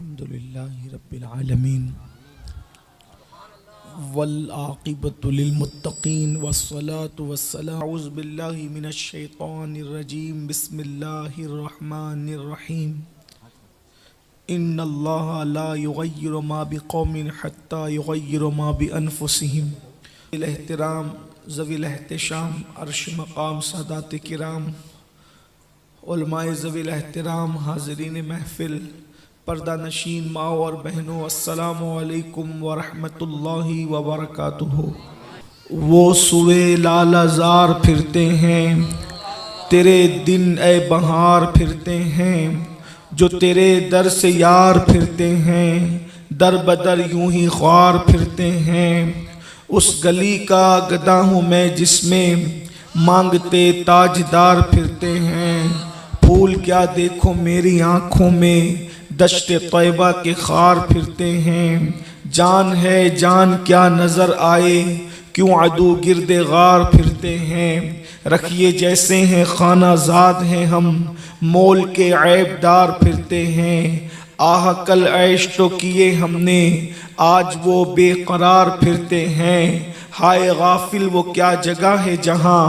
الحمدللہ رب العالمین والعاقبۃ للمتقین والصلاة والسلام اعوذ باللہ من الشیطان الرجیم بسم اللہ الرحمن الرحیم ان اللہ لا یغیر ما بقوم حتی یغیر ما بانفسہم. الاحترام ذوی الاحتشام عرش مقام سادات کرام علماء ذوی الاحترام حاضرین محفل پردہ نشین ماں اور بہنوں السلام علیکم ورحمۃ اللہ وبرکاتہ. وہ سوئے لالہ زار پھرتے ہیں تیرے دن اے بہار پھرتے ہیں جو تیرے در سے یار پھرتے ہیں در بدر یوں ہی خوار پھرتے ہیں. اس گلی کا گدا ہوں میں جس میں مانگتے تاجدار پھرتے ہیں. پھول کیا دیکھو میری آنکھوں میں دشت طیبہ کے خار پھرتے ہیں. جان ہے جان کیا نظر آئے کیوں عدو گرد غار پھرتے ہیں. رکھیے جیسے ہیں خانہ زاد ہیں ہم مول کے عیب دار پھرتے ہیں. آہ کل عیش تو کیے ہم نے آج وہ بے قرار پھرتے ہیں. ہائے غافل وہ کیا جگہ ہے جہاں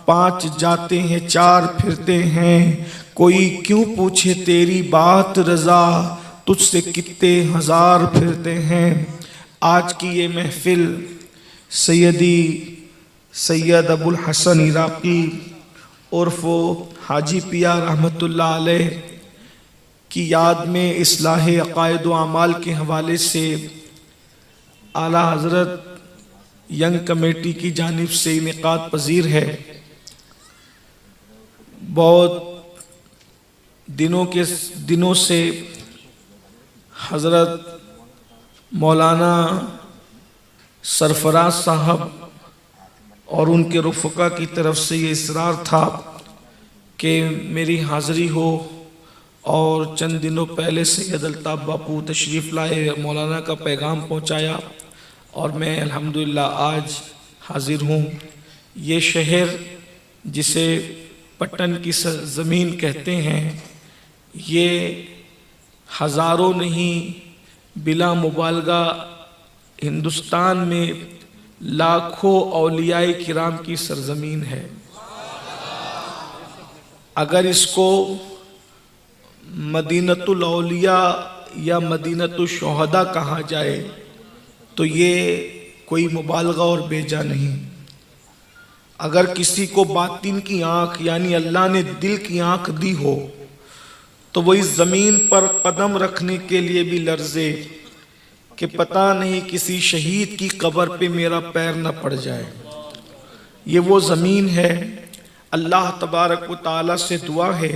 پانچ جاتے ہیں چار پھرتے ہیں. کوئی کیوں پوچھے تیری بات رضا تجھ سے کتے ہزار پھرتے ہیں. آج کی یہ محفل سیدی سید ابو الحسن عراقی عرف حاجی پیا رحمۃ اللہ علیہ کی یاد میں اصلاح عقائد و اعمال کے حوالے سے اعلیٰ حضرت ینگ کمیٹی کی جانب سے انعقاد پذیر ہے. بہت دنوں سے حضرت مولانا سرفراز صاحب اور ان کے رفقا کی طرف سے یہ اصرار تھا کہ میری حاضری ہو اور چند دنوں پہلے سید الطاف باپو تشریف لائے مولانا کا پیغام پہنچایا اور میں الحمدللہ آج حاضر ہوں. یہ شہر جسے پٹن کی زمین کہتے ہیں یہ ہزاروں نہیں بلا مبالغہ ہندوستان میں لاکھوں اولیاء کرام کی سرزمین ہے. اگر اس کو مدینۃ الاولیاء یا مدینۃ الشہداء کہا جائے تو یہ کوئی مبالغہ اور بیجا نہیں. اگر کسی کو باطن کی آنکھ یعنی اللہ نے دل کی آنکھ دی ہو تو وہ اس زمین پر قدم رکھنے کے لیے بھی لرزے کہ پتہ نہیں کسی شہید کی قبر پہ میرا پیر نہ پڑ جائے. یہ وہ زمین ہے. اللہ تبارک و تعالیٰ سے دعا ہے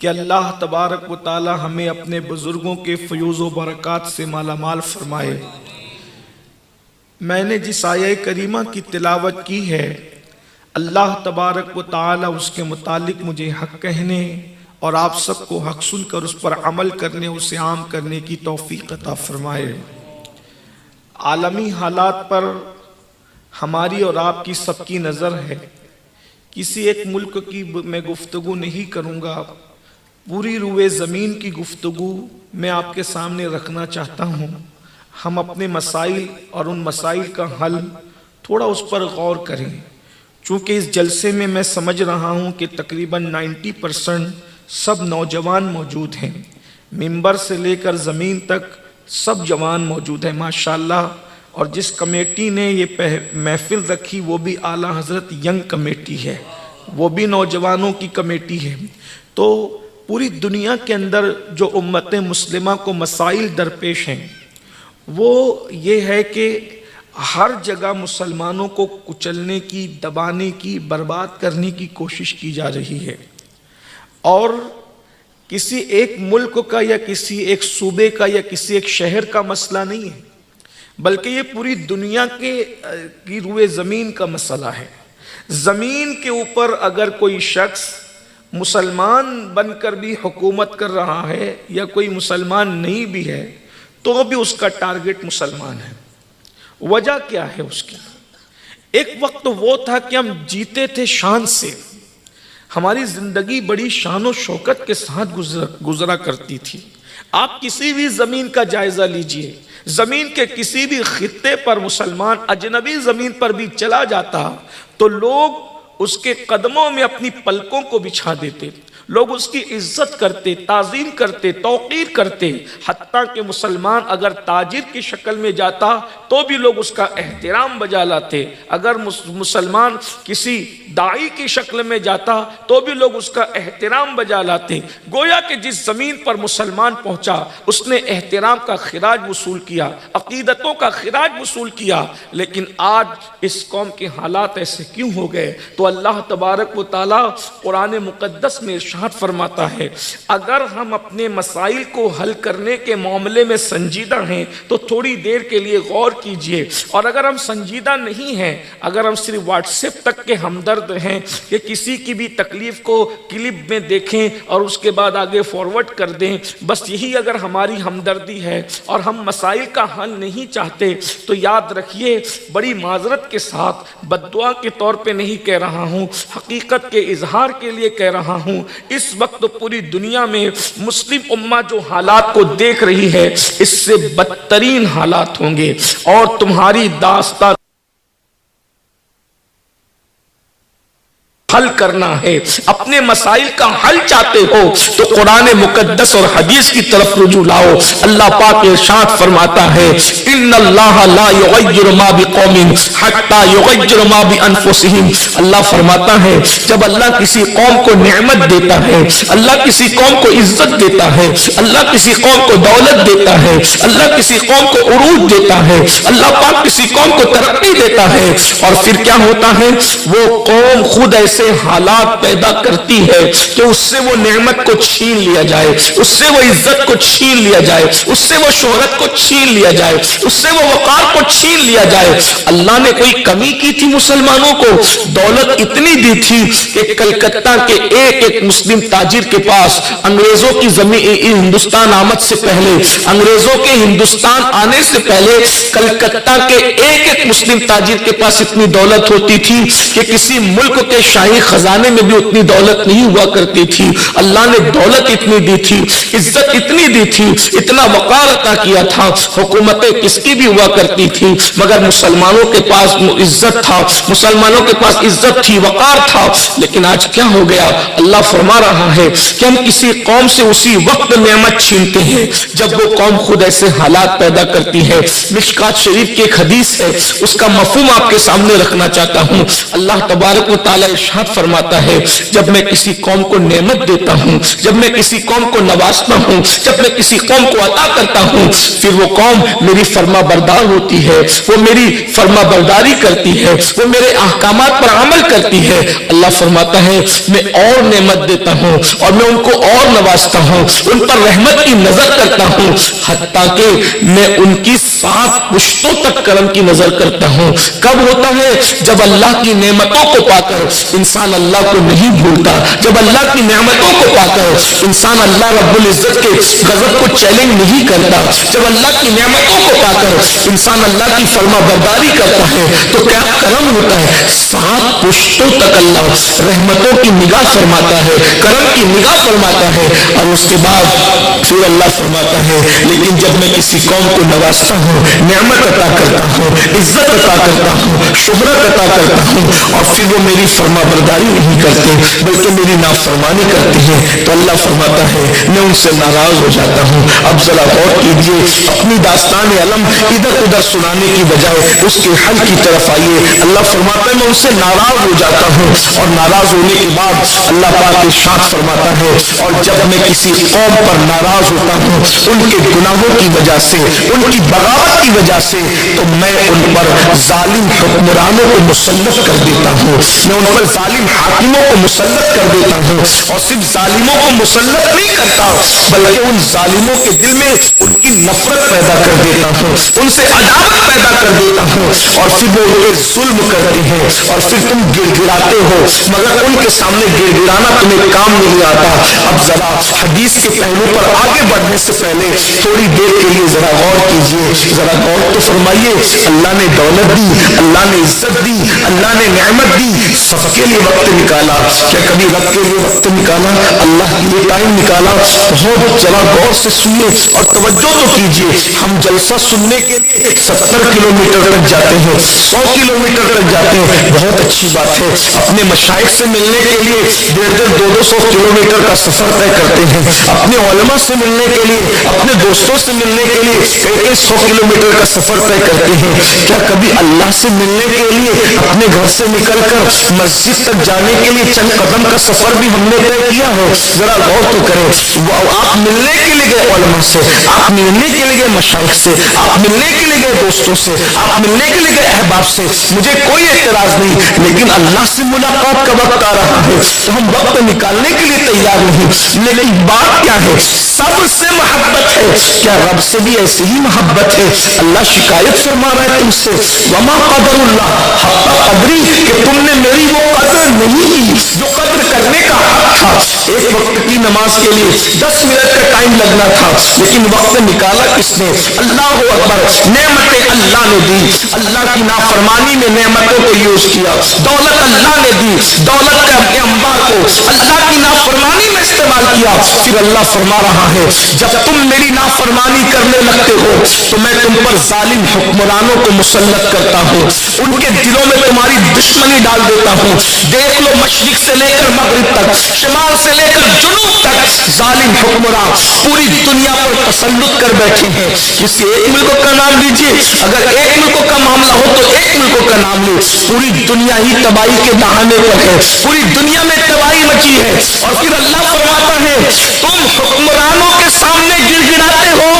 کہ اللہ تبارک و تعالیٰ ہمیں اپنے بزرگوں کے فیوز و برکات سے مالا مال فرمائے. میں نے جس آیہ کریمہ کی تلاوت کی ہے اللہ تبارک و تعالیٰ اس کے متعلق مجھے حق کہنے اور آپ سب کو حق سن کر اس پر عمل کرنے اسے عام کرنے کی توفیق عطا فرمائے. عالمی حالات پر ہماری اور آپ کی سب کی نظر ہے. کسی ایک ملک کی میں گفتگو نہیں کروں گا. پوری روئے زمین کی گفتگو میں آپ کے سامنے رکھنا چاہتا ہوں. ہم اپنے مسائل اور ان مسائل کا حل تھوڑا اس پر غور کریں. چونکہ اس جلسے میں میں سمجھ رہا ہوں کہ تقریباً 90% سب نوجوان موجود ہیں. ممبر سے لے کر زمین تک سب جوان موجود ہیں ماشاءاللہ. اور جس کمیٹی نے یہ محفل رکھی وہ بھی اعلیٰ حضرت ینگ کمیٹی ہے, وہ بھی نوجوانوں کی کمیٹی ہے. تو پوری دنیا کے اندر جو امت مسلمہ کو مسائل درپیش ہیں وہ یہ ہے کہ ہر جگہ مسلمانوں کو کچلنے کی, دبانے کی, برباد کرنے کی کوشش کی جا رہی ہے. اور کسی ایک ملک کا یا کسی ایک صوبے کا یا کسی ایک شہر کا مسئلہ نہیں ہے بلکہ یہ پوری دنیا کی روئے زمین کا مسئلہ ہے. زمین کے اوپر اگر کوئی شخص مسلمان بن کر بھی حکومت کر رہا ہے یا کوئی مسلمان نہیں بھی ہے تو بھی اس کا ٹارگٹ مسلمان ہے. وجہ کیا ہے اس کی؟ ایک وقت وہ تھا کہ ہم جیتے تھے شان سے, ہماری زندگی بڑی شان و شوکت کے ساتھ گزرا کرتی تھی. آپ کسی بھی زمین کا جائزہ لیجئے، زمین کے کسی بھی خطے پر مسلمان اجنبی زمین پر بھی چلا جاتا تو لوگ اس کے قدموں میں اپنی پلکوں کو بچھا دیتے، لوگ اس کی عزت کرتے، تعظیم کرتے، توقیر کرتے، حتیٰ کہ مسلمان اگر تاجر کی شکل میں جاتا تو بھی لوگ اس کا احترام بجا لاتے، اگر مسلمان کسی داعی کی شکل میں جاتا تو بھی لوگ اس کا احترام بجا لاتے۔ گویا کہ جس زمین پر مسلمان پہنچا اس نے احترام کا خراج وصول کیا، عقیدتوں کا خراج وصول کیا۔ لیکن آج اس قوم کے حالات ایسے کیوں ہو گئے؟ تو اللہ تبارک و تعالی قرآن مقدس میں ارشاد فرماتا ہے اگر ہم اپنے مسائل کو حل کرنے کے معاملے میں سنجیدہ ہیں تو تھوڑی دیر کے لیے غور کیجئے، اور اگر ہم سنجیدہ نہیں ہیں، اگر ہم صرف واٹس ایپ تک کے ہمدرد ہیں کہ کسی کی بھی تکلیف کو کلپ میں دیکھیں اور اس کے بعد آگے فارورڈ کر دیں، بس یہی اگر ہماری ہمدردی ہے اور ہم مسائل کا حل نہیں چاہتے، تو یاد رکھیے بڑی معذرت کے ساتھ بد دعا کے طور پہ نہیں کہہ رہا ہوں، حقیقت کے اظہار کے لیے کہہ رہا ہوں، اس وقت پوری دنیا میں مسلم امہ جو حالات کو دیکھ رہی ہے اس سے بدترین حالات ہوں گے، اور تمہاری داستان حل کرنا ہے، اپنے مسائل کا حل چاہتے ہو تو قرآن مقدس اور حدیث کی طرف رجوع لاؤ۔ اللہ پاک ارشاد فرماتا ہے ان اللہ لا یغیر ما بقوم حتی یغیر ما بانفسہم۔ اللہ فرماتا ہے جب اللہ کسی قوم کو نعمت دیتا ہے، اللہ کسی قوم کو عزت دیتا ہے، اللہ کسی قوم کو دولت دیتا ہے، اللہ کسی قوم کو عروج دیتا ہے، اللہ پاک کسی قوم کو ترقی دیتا ہے، اور پھر کیا ہوتا ہے؟ وہ قوم خود ایسے حالات پیدا کرتی ہے کہ اس سے وہ نعمت کو چھین لیا جائے، اس سے وہ عزت کو چھین لیا جائے، اس سے وہ شہرت کو چھین لیا جائے، اس سے وہ وقار کو چھین لیا جائے۔ اللہ نے کوئی کمی کی تھی مسلمانوں کو؟ دولت اتنی دی تھی کہ کلکتہ کے ایک ایک مسلم تاجر کے پاس انگریزوں کی زمین ہندوستان آمد سے پہلے، انگریزوں کے ہندوستان آنے سے پہلے کلکتہ کے ایک ایک مسلم تاجر کے پاس اتنی دولت ہوتی تھی کہ کسی ملک کے شاہی خزانے میں بھی اتنی دولت نہیں ہوا کرتی تھی۔ اللہ نے دولت اتنی دی تھی، عزت اتنی دی تھی، اتنا وقار عطا کیا تھا، حکومتیں کس کی بھی ہوا کرتی تھی، مگر مسلمانوں کے پاس عزت تھا، مسلمانوں کے پاس عزت تھی، وقار تھا۔ لیکن آج کیا ہو گیا؟ اللہ فرما رہا ہے کہ ہم کسی قوم سے اسی وقت نعمت چھینتے ہیں جب وہ قوم خود ایسے حالات پیدا کرتی ہے۔ مشکات شریف کی ایک حدیث ہے، اس کا مفہوم آپ کے سامنے رکھنا چاہتا ہوں۔ اللہ تبارک و تعالی ارشاد فرماتا ہے جب میں کسی قوم کو نعمت دیتا ہوں، جب میں کسی قوم کو نوازتا ہوں، جب میں کسی قوم کو عطا کرتا ہوں، پھر وہ قوم میری فرما بردار ہوتی ہے، وہ میری فرما برداری کرتی ہے، وہ میرے احکامات پر عمل کرتی ہے۔ اللہ فرماتا ہے میں اور نعمت دیتا ہوں اور میں ان کو اور نوازتا ہوں، ان پر رحمت کی نظر کرتا ہوں، حتیٰ کہ میں ان کی 7 پشتوں تک کرم کی نظر کرتا ہوں۔ کب ہوتا ہے؟ جب اللہ کی نعمتوں کو پا کر انسان اللہ کو نہیں بھولتا، جب اللہ کی نعمتوں کو پا کر انسان اللہ رب العزت کے غضب کو چیلنج نہیں کرتا، جب اللہ کی نعمتوں کو پا کر انسان اللہ کی فرما برداری کرتا ہے تو کیا کرم ہوتا ہے؟ 7 پشتوں تک اللہ رحمتوں کی نگاہ فرماتا ہے، کرم کی نگاہ فرماتا ہے، اور اس کے بعد پھر اللہ فرماتا ہے لیکن جب میں کسی قوم کو نوازتا ہوں، نعمت عطا کرتا ہوں، عزت عطا کرتا ہوں، شہرت عطا کرتا ہوں، اور پھر وہ میری فرما برداری نہیں کرتے بلکہ میری نافرمانی کرتے ہیں، تو اللہ فرماتا ہے میں ان سے ناراض ہو جاتا ہوں۔ اب ذرا غور کیجیے، اپنی داستان علم ادھر ادھر سنانے کی بجائے اس کے حل کی طرف آئیے۔ اللہ فرماتا ہے میں ان سے ناراض ہو جاتا ہوں، اور ناراض ہونے کے بعد اللہ پاک ارشاد فرماتا ہے اور جب میں کسی قوم پر ناراض ہوتا ہوں ان کے گناہوں کی وجہ سے، ان کی بغاوت کی وجہ سے، تو میں ان پر ظالم حکمرانوں کو مسلط کر دیتا ہوں، میں ان پر ظالم حاکموں کو مسلط کر دیتا ہوں، اور صرف ظالموں کو مسلط نہیں کرتا بلکہ ان ظالموں کے دل میں ان کی نفرت پیدا کر دیتا ہوں۔ ہوں، ان سے عداوت پیدا کر دیتا ہوں، اور پھر وہ ظلم کرتے ہیں اور پھر تم گڑ گڑاتے ہو، مگر ان کے سامنے گڑ گڑانا تمہیں کام نہیں آتا۔ اب ذرا حدیث کے پہلو پر آگے بڑھنے سے پہلے تھوڑی دیر کے لیے ذرا غور کیجئے، ذرا غور تو فرمائیے۔ اللہ نے دولت دی، اللہ نے عزت دی، اللہ نے نعمت دی، سب کے لیے وقت نکالا۔ کیا کبھی رب کے لیے وقت نکالا؟ اللہ کے لیے ٹائم نکالا؟ بہت ذرا غور سے سنیے اور توجہ تو کیجئے۔ ہم جلسہ سننے کے لیے 70 کلومیٹر تک جاتے ہیں، 100 کلومیٹر تک جاتے ہیں، بہت اچھی بات ہے۔ اپنے مشائخ سے ملنے کے لیے 150-200 کلومیٹر کا سفر طے کرتے ہیں، اپنے علماء سے ملنے کے لیے، اپنے دوستوں سے ملنے کے لیے 100 کلومیٹر کا سفر طے کرتے ہیں۔ کیا کبھی اللہ سے ملنے کے لیے اپنے گھر سے نکل کر مسجد تک جانے کے لیے چند قدم کا سفر بھی ہم نے طے کیا ہے؟ ذرا غور تو کریں۔ آپ ملنے کے لیے گئے علماء سے، آپ ملنے کے لیے گئے مشائخ سے، آپ ملنے کے لیے گئے دوستوں سے، آپ ملنے کے لیے گئے احباب سے، مجھے کوئی اعتراض نہیں، لیکن اللہ سے ملاقات کا وقت آ رہا ہے تو ہم وقت نکالنے کے لیے تیار نہیں۔ لیکن بات کیا ہے؟ سب سے محبت ہے، کیا رب سے بھی ایسی ہی محبت ہے؟ اللہ شکایت فرما رہا ہے تم سے، وما قدر اللہ حق قدری، کہ تم نے میری وہ قدر نہیں کی جو قدر کرنے کا حق تھا۔ ایک وقت کی نماز کے لیے 10 منٹ کا ٹائم لگنا تھا، لیکن وقت نکالا کس نے؟ اللہ اکبر۔ نعمتیں اللہ نے دی، اللہ کی نافرمانی میں نعمتوں کو یوز کیا۔ دولت اللہ نے دی، دولت کے انبار کو اللہ کی نافرمانی میں استعمال کیا۔ پھر اللہ فرما رہا ہے جب تم میری نافرمانی کرنے لگتے ہو تو میں تم پر ظالم حکمرانوں کو مسلط کرتا ہوں، ان کے دلوں میں تمہاری دشمنی ڈال دیتا ہوں۔ دیکھ لو مشرق سے لے کر مغرب تک، شمال سے لے کر جنوب تک ظالم حکمران پوری دنیا پر تسلط کر بیٹھے ہیں۔ کسی ایک ملک کا نام لیجیے، اگر ایک ملک کا معاملہ ہو تو ایک ملک کا نام لے، پوری دنیا ہی تباہی کے دہانے پر ہے، پوری دنیا میں تباہی مچی ہے۔ اور پھر اللہ فرماتا ہے تم حکمرانوں کے سامنے گڑ گڑاتے ہو،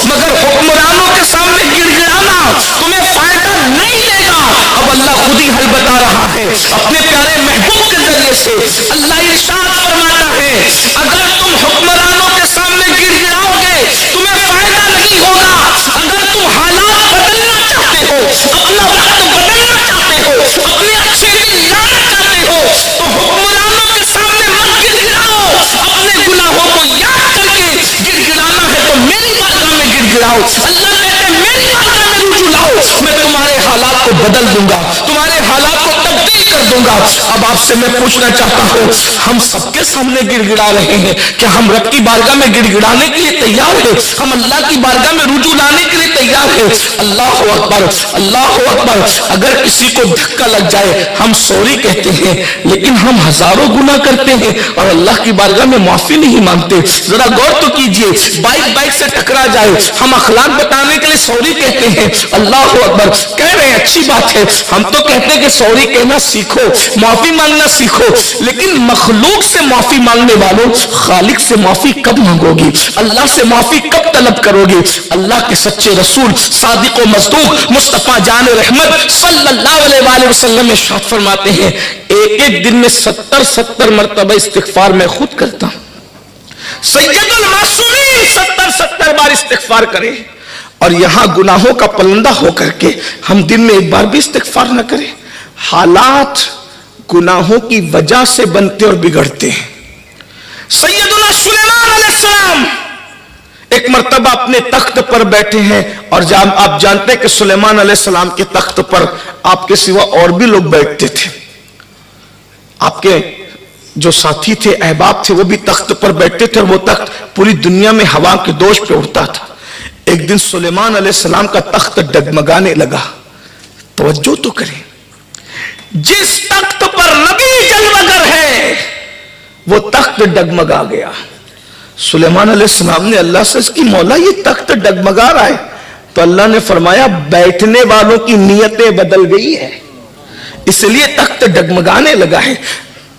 مگر حکمرانوں کے سامنے گڑ گڑانا تمہیں فائدہ نہیں دے گا۔ اب اللہ خود ہی حل بتا رہا ہے اپنے پیارے محبوب کے ذریعے سے۔ اللہ ارشاد فرماتا ہے اگر تم حکمرانوں کے سامنے گڑ گڑاؤ گے تمہیں فائدہ نہیں ہوگا۔ اگر تم حالات بدلنا چاہتے ہو، اپنا وقت بدلنا چاہتے ہو، اپنے اچھے دن لانا چاہتے ہو تو حکمرانوں کے سامنے مت گڑ گڑاؤ، اپنے گناہوں کو یاد کر کے گڑ گڑانا ہے تو میری بارگاہ میں گڑ گڑاؤ۔ اللہ کہتے ہیں میری بارگاہ میں رجوع لاؤ، میں تمہارے حالات کو بدل دوں گا، تمہارے حالات کو تبدیل کر دوں گا۔ اب آپ سے میں پوچھنا چاہتا ہوں ہم سب کے سامنے گڑ گڑا رہے ہیں، کیا ہم رب کی بارگاہ میں گڑ گڑانے کے لیے تیار ہیں؟ ہم اللہ کی بارگاہ میں رجوع لانے کے لیے تیار ہیں؟ اللہ اکبر، اللہ اکبر۔ اگر کسی کو دھکا لگ جائے ہم سوری کہتے ہیں، لیکن ہم ہزاروں گناہ کرتے ہیں اور اللہ کی بارگاہ میں معافی نہیں مانگتے۔ ذرا غور تو کیجئے، بائک سے ٹکرا جائے ہم اخلاق بتانے کے لیے سوری کہتے ہیں۔ اللہ اکبر، کہہ رہے ہیں اچھی بات ہے، ہم تو کہتے ہیں کہ سوری کہنا سیکھو، معافی مانگنا سیکھو، لیکن مخلوق سے معافی مانگنے والوں خالق سے معافی کب مانگو گی؟ اللہ سے معافی کب طلب کرو گی؟ اللہ کے سچے رسول صادق و مصدوق مصطفیٰ جان رحمت صلی اللہ علیہ وآلہ وسلم ارشاد فرماتے ہیں ایک ایک دن میں 70 مرتبہ استغفار میں خود کرتا ہوں۔ سید المعصومین 70 بار استغفار کرے، اور یہاں گناہوں کا پلندہ ہو کر کے ہم دن میں ایک بار بھی استغفار نہ کریں۔ حالات گناہوں کی وجہ سے بنتے اور بگڑتے ہیں۔ سیدنا سلیمان علیہ السلام ایک مرتبہ اپنے تخت پر بیٹھے ہیں، اور جب آپ جانتے ہیں کہ سلیمان علیہ السلام کے تخت پر آپ کے سوا اور بھی لوگ بیٹھتے تھے، آپ کے جو ساتھی تھے، احباب تھے، وہ بھی تخت پر بیٹھتے تھے، اور وہ تخت پوری دنیا میں ہوا کے دوش پہ اڑتا تھا۔ ایک دن سلیمان علیہ السلام کا تخت ڈگمگانے لگا۔ توجہ تو کریں، جس تخت پر نبی جلوگر ہے وہ تخت ڈگمگا گیا۔ سلیمان علیہ السلام نے اللہ سے اس کی مولا یہ تخت ڈگمگا رہا ہے، تو اللہ نے فرمایا بیٹھنے والوں کی نیتیں بدل گئی ہے، اس لیے تخت ڈگمگانے لگا ہے۔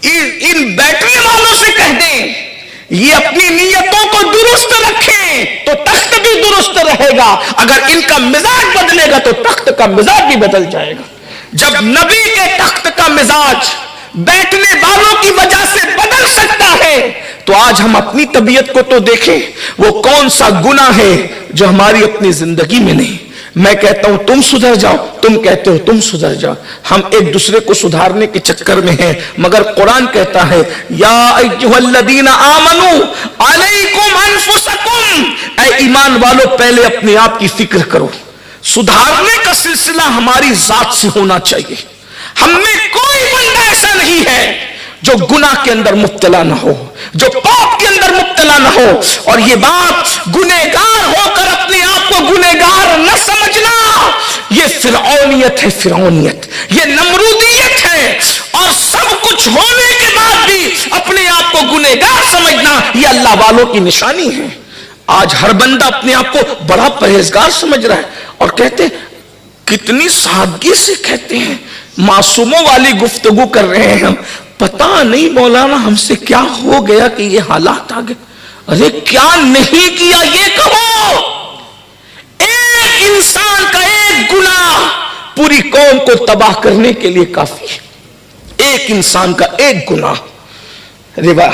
ان بیٹھنے والوں سے کہہ دیں یہ اپنی نیتوں کو درست رکھیں تو تخت بھی درست رہے گا، اگر ان کا مزاج بدلے گا تو تخت کا مزاج بھی بدل جائے گا۔ جب نبی کے تخت کا مزاج بیٹھنے والوں کی وجہ سے بدل سکتا ہے تو آج ہم اپنی طبیعت کو تو دیکھیں، وہ کون سا گناہ ہے جو ہماری اپنی زندگی میں نہیں۔ میں کہتا ہوں تم سدھر جاؤ، تم کہتے ہو تم سدھر جاؤ، ہم ایک دوسرے کو سدھارنے کے چکر میں ہیں، مگر قرآن کہتا ہے یا ایھا الذین آمنوا علیکم انفسکم، اے ایمان والو پہلے اپنے آپ کی فکر کرو۔ سدھارنے کا سلسلہ ہماری ذات سے ہونا چاہیے۔ ہم میں کوئی بندہ ایسا نہیں ہے جو گناہ کے اندر مبتلا نہ ہو، جو پاپ کے اندر مبتلا نہ ہو، اور یہ بات گنہگار ہو کر اپنے آپ کو گنہگار نہ سمجھنا، یہ فرعونیت ہے، فرعونیت، یہ نمرودیت ہے، اور سب کچھ ہونے کے بعد بھی اپنے آپ کو گنہگار سمجھنا یہ اللہ والوں کی نشانی ہے۔ آج ہر بندہ اپنے آپ کو بڑا پرہیزگار سمجھ رہا ہے، اور کہتے کتنی سادگی سے کہتے ہیں، معصوموں والی گفتگو کر رہے ہیں ہم، پتہ نہیں مولانا ہم سے کیا ہو گیا کہ یہ حالات آ گئے۔ ارے کیا نہیں کیا یہ کہو۔ ایک انسان کا ایک گناہ پوری قوم کو تباہ کرنے کے لیے کافی ہے، ایک انسان کا ایک گناہ۔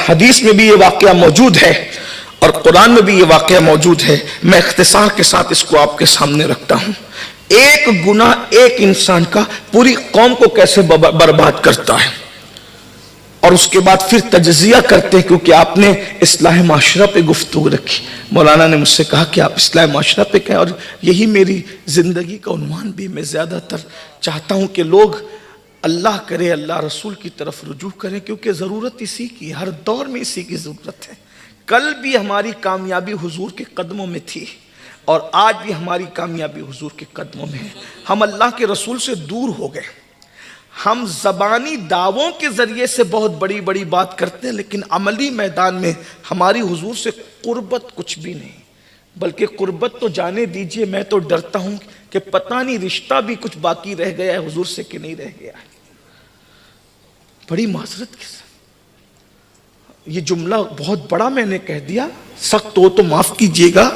حدیث میں بھی یہ واقعہ موجود ہے اور قرآن میں بھی یہ واقعہ موجود ہے، میں اختصار کے ساتھ اس کو آپ کے سامنے رکھتا ہوں۔ ایک گناہ ایک انسان کا پوری قوم کو کیسے برباد کرتا ہے، اور اس کے بعد پھر تجزیہ کرتے ہیں، کیونکہ آپ نے اصلاح معاشرہ پہ گفتگو رکھی۔ مولانا نے مجھ سے کہا کہ آپ اصلاح معاشرہ پہ کہیں، اور یہی میری زندگی کا عنوان بھی، میں زیادہ تر چاہتا ہوں کہ لوگ اللہ کرے، اللہ رسول کی طرف رجوع کریں، کیونکہ ضرورت اسی کی، ہر دور میں اسی کی ضرورت ہے۔ کل بھی ہماری کامیابی حضور کے قدموں میں تھی، اور آج بھی ہماری کامیابی حضور کے قدموں میں ہے۔ ہم اللہ کے رسول سے دور ہو گئے، ہم زبانی دعووں کے ذریعے سے بہت بڑی بڑی بات کرتے ہیں، لیکن عملی میدان میں ہماری حضور سے قربت کچھ بھی نہیں، بلکہ قربت تو جانے دیجئے، میں تو ڈرتا ہوں کہ پتہ نہیں رشتہ بھی کچھ باقی رہ گیا ہے حضور سے کہ نہیں رہ گیا ہے۔ بڑی معذرت کے ساتھ یہ جملہ بہت بڑا میں نے کہہ دیا، سخت ہو تو معاف کیجئے گا،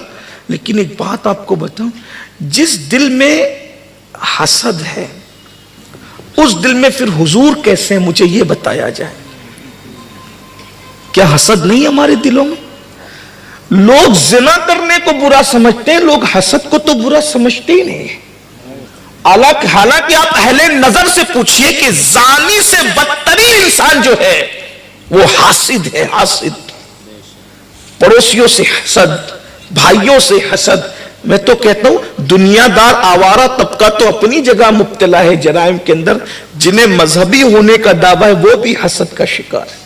لیکن ایک بات آپ کو بتاؤں، جس دل میں حسد ہے اس دل میں پھر حضور کیسے ہیں، مجھے یہ بتایا جائے۔ کیا حسد نہیں ہمارے دلوں میں؟ لوگ زنا کرنے کو برا سمجھتے ہیں، لوگ حسد کو تو برا سمجھتے ہی نہیں۔ حالانکہ آپ اہل نظر سے پوچھئے کہ زانی سے بدترین انسان جو ہے وہ حاسد ہے، حاسد۔ پڑوسیوں سے حسد، بھائیوں سے حسد۔ میں تو کہتا ہوں دنیا دار آوارہ طبقہ تو اپنی جگہ مبتلا ہے جرائم کے اندر، جنہیں مذہبی ہونے کا دعویٰ ہے وہ بھی حسد کا شکار ہے۔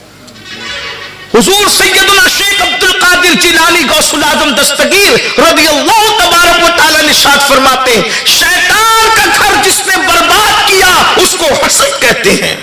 حضور سیدنا شیخ عبد القادر جیلانی غوث العظم دستگیر رضی اللہ تبارک و تعالیٰ نے ارشاد فرماتے ہیں، شیطان کا گھر جس نے برباد کیا اس کو حسد کہتے ہیں۔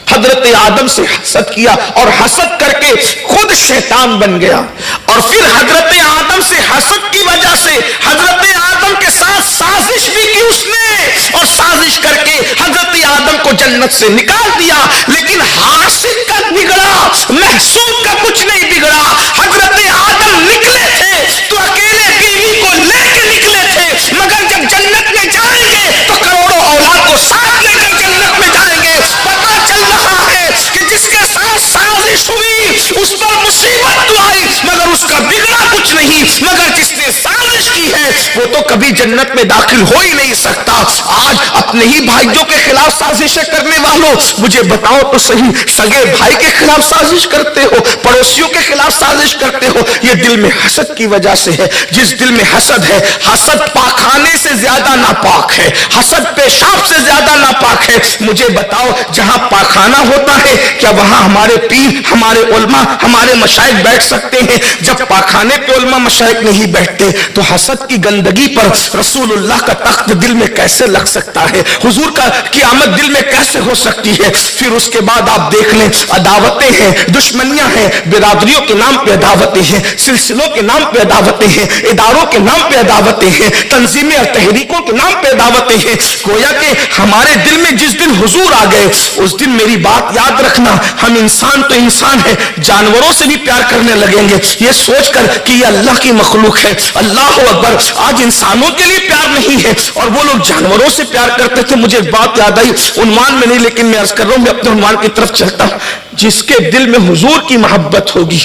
حضرت آدم سے حسد کیا اور حسد کر کے خود شیطان بن گیا، اور پھر حضرت آدم سے حسد کی وجہ سے حضرت آدم کے ساتھ سازش بھی کی اس نے، اور سازش کر کے حضرت آدم کو جنت سے نکال دیا۔ لیکن حاسد کا بگڑا، محسود کا کچھ نہیں بگڑا۔ حضرت آدم نکلے تھے تو اکیلے بیوی کو لے کے نکلے تھے، مگر جب جنت میں جائیں گے تو کروڑوں اولاد کو ساتھ لے کر جنت میں جائیں گے۔ پتہ چل رہا ہے کہ جس کے ساتھ سازش ہوئی اس پر مصیبت تو آئی، مگر اس کا بگڑا کچھ نہیں، مگر جس نے سازش کی ہے وہ تو کبھی جنت میں داخل ہو ہی نہیں سکتا۔ آج اپنے ہی بھائیوں کے خلاف سازشیں کرنے والوں، مجھے بتاؤ تو صحیح، سگے بھائی کے خلاف سازش کرتے ہو، پڑوسیوں کے خلاف سازش کرتے ہو، یہ دل میں حسد کی وجہ سے ہے۔ جس دل میں حسد ہے، حسد پاخانے سے زیادہ ناپاک ہے، حسد پیشاب سے زیادہ ناپاک ہے۔ مجھے بتاؤ جہاں پاخانہ ہوتا ہے کیا وہاں ہمارے پیر، ہمارے علماء، ہمارے مشائخ بیٹھ سکتے ہیں؟ جب پاخانے پہ علماء مشائخ نہیں بیٹھتے تو حسد کی گندگی پر رسول اللہ کا تخت دل میں کیسے لگ سکتا ہے؟ حضور کی آمد دل میں کیسے ہو سکتی ہے؟ پھر اس کے بعد آپ دیکھ لیں، عداوتیں ہیں، دشمنیاں ہیں، برادریوں کے نام پہ عداوتیں ہیں، سلسلوں کے نام پہ عداوتیں ہیں، اداروں کے نام پہ عداوتیں ہیں، تنظیمیں اور تحریکوں کے نام پہ عداوتیں ہیں۔ گویا کہ ہمارے دل میں جس دن حضور آ گئے اس دن میری بات یاد رکھنا، ہم انسان تو انسان ہے، جانوروں سے بھی پیار کرنے لگیں گے، یہ سوچ کر کہ یہ اللہ کی مخلوق ہے۔ اللہ اکبر، آج انسانوں کے لیے پیار نہیں ہے اور وہ لوگ جانوروں سے پیار کرتے تھے۔ مجھے بات یاد آئی، عنوان میں نہیں لیکن میں عرض کر رہا ہوں، میں اپنے عنوان کی طرف چلتا ہوں۔ جس کے دل میں حضور کی محبت ہوگی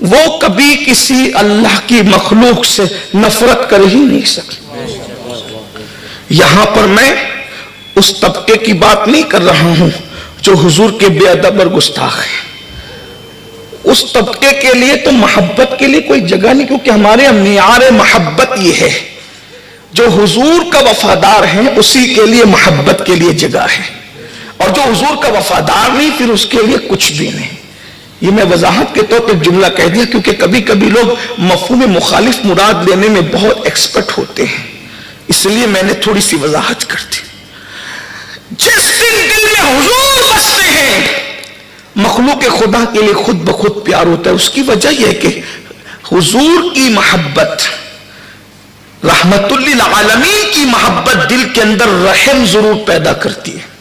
وہ کبھی کسی اللہ کی مخلوق سے نفرت کر ہی نہیں سکتا۔ یہاں پر میں اس طبقے کی بات نہیں کر رہا ہوں جو حضور کے بے ادب اور گستاخ ہے. اس طبقے کے لیے تو محبت کے لیے کوئی جگہ نہیں, کیونکہ ہمارے معیار محبت یہ ہے جو حضور کا وفادار ہے اسی کے لیے محبت کے لیے جگہ ہے, اور جو حضور کا وفادار نہیں پھر اس کے لیے کچھ بھی نہیں. یہ میں وضاحت کے طور پر جملہ کہہ دیا کیونکہ کبھی کبھی لوگ مفہوم مخالف مراد لینے میں بہت ایکسپرٹ ہوتے ہیں, اس لیے میں نے تھوڑی سی وضاحت کر دی. جس دن دل میں حضور بستے ہیں مخلوق خدا کے لیے خود بخود پیار ہوتا ہے. اس کی وجہ یہ ہے کہ حضور کی محبت, رحمت للعالمین کی محبت دل کے اندر رحم ضرور پیدا کرتی ہے.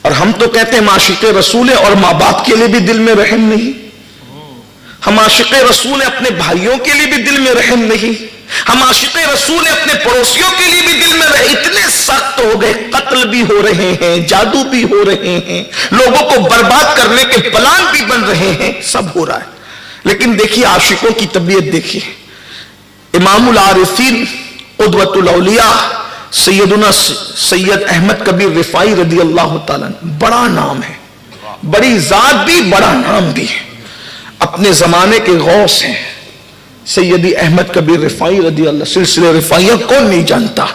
اور ہم تو کہتے ہیں ہم عاشق رسول ہیں اور ماں باپ کے لیے بھی دل میں رحم نہیں, ہم عاشق رسول ہیں اپنے بھائیوں کے لیے بھی دل میں رحم نہیں, ہم عاشق رسول ہیں اپنے پڑوسیوں کے لیے بھی دل میں رحم. اتنے سخت ہو گئے, قتل بھی ہو رہے ہیں, جادو بھی ہو رہے ہیں, لوگوں کو برباد کرنے کے پلان بھی بن رہے ہیں, سب ہو رہا ہے. لیکن دیکھیے عاشقوں کی طبیعت دیکھیے. امام العارفین قدوۃ الاولیاء سیدنا سید احمد کبیر رفاعی رضی اللہ تعالیٰ, بڑا نام ہے, بڑی ذات بھی, بڑا نام بھی ہے, اپنے زمانے کے غوث ہیں سیدی احمد کبیر رفاعی رضی اللہ. سلسلہ رفاعیہ کون نہیں جانتا.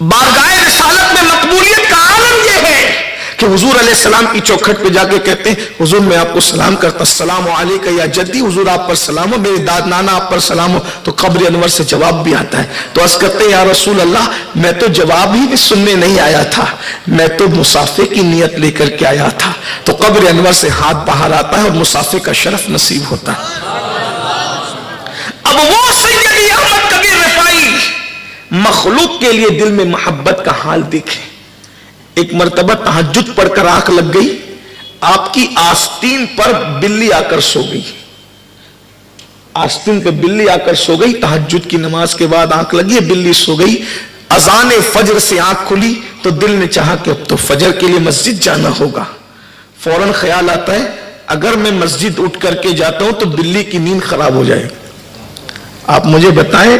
بارگاہ رسالت میں مقبولیت کا عالم یہ ہے کہ حضور علیہ السلام کی چوکھٹ پہ جا کے کہتے ہیں حضور میں آپ کو سلام کرتا, السلام علیکہ یا جدی, حضور آپ پر سلام ہو, میرے داد نانا آپ پر سلام ہو. تو قبر انور سے جواب بھی آتا ہے. تو عرض کرتے ہیں یا رسول اللہ میں تو جواب ہی سننے نہیں آیا تھا, میں تو مسافے کی نیت لے کر کے آیا تھا. تو قبر انور سے ہاتھ باہر آتا ہے اور مسافے کا شرف نصیب ہوتا ہے. اب وہ سیدی احمد کبیر رفاعی مخلوق کے لیے دل میں محبت کا حال دیکھیں. ایک مرتبہ تہجد پڑھ کر آنکھ لگ گئی, آپ کی آستین پر بلی آ کر سو گئی, آستین پہ بلی آ کر سو گئی. تہجد کی نماز کے بعد آنکھ لگی, بلی سو گئی. اذان فجر سے آنکھ کھلی تو دل نے چاہا کہ اب تو فجر کے لیے مسجد جانا ہوگا. فوراً خیال آتا ہے اگر میں مسجد اٹھ کر کے جاتا ہوں تو بلی کی نیند خراب ہو جائے. آپ مجھے بتائیں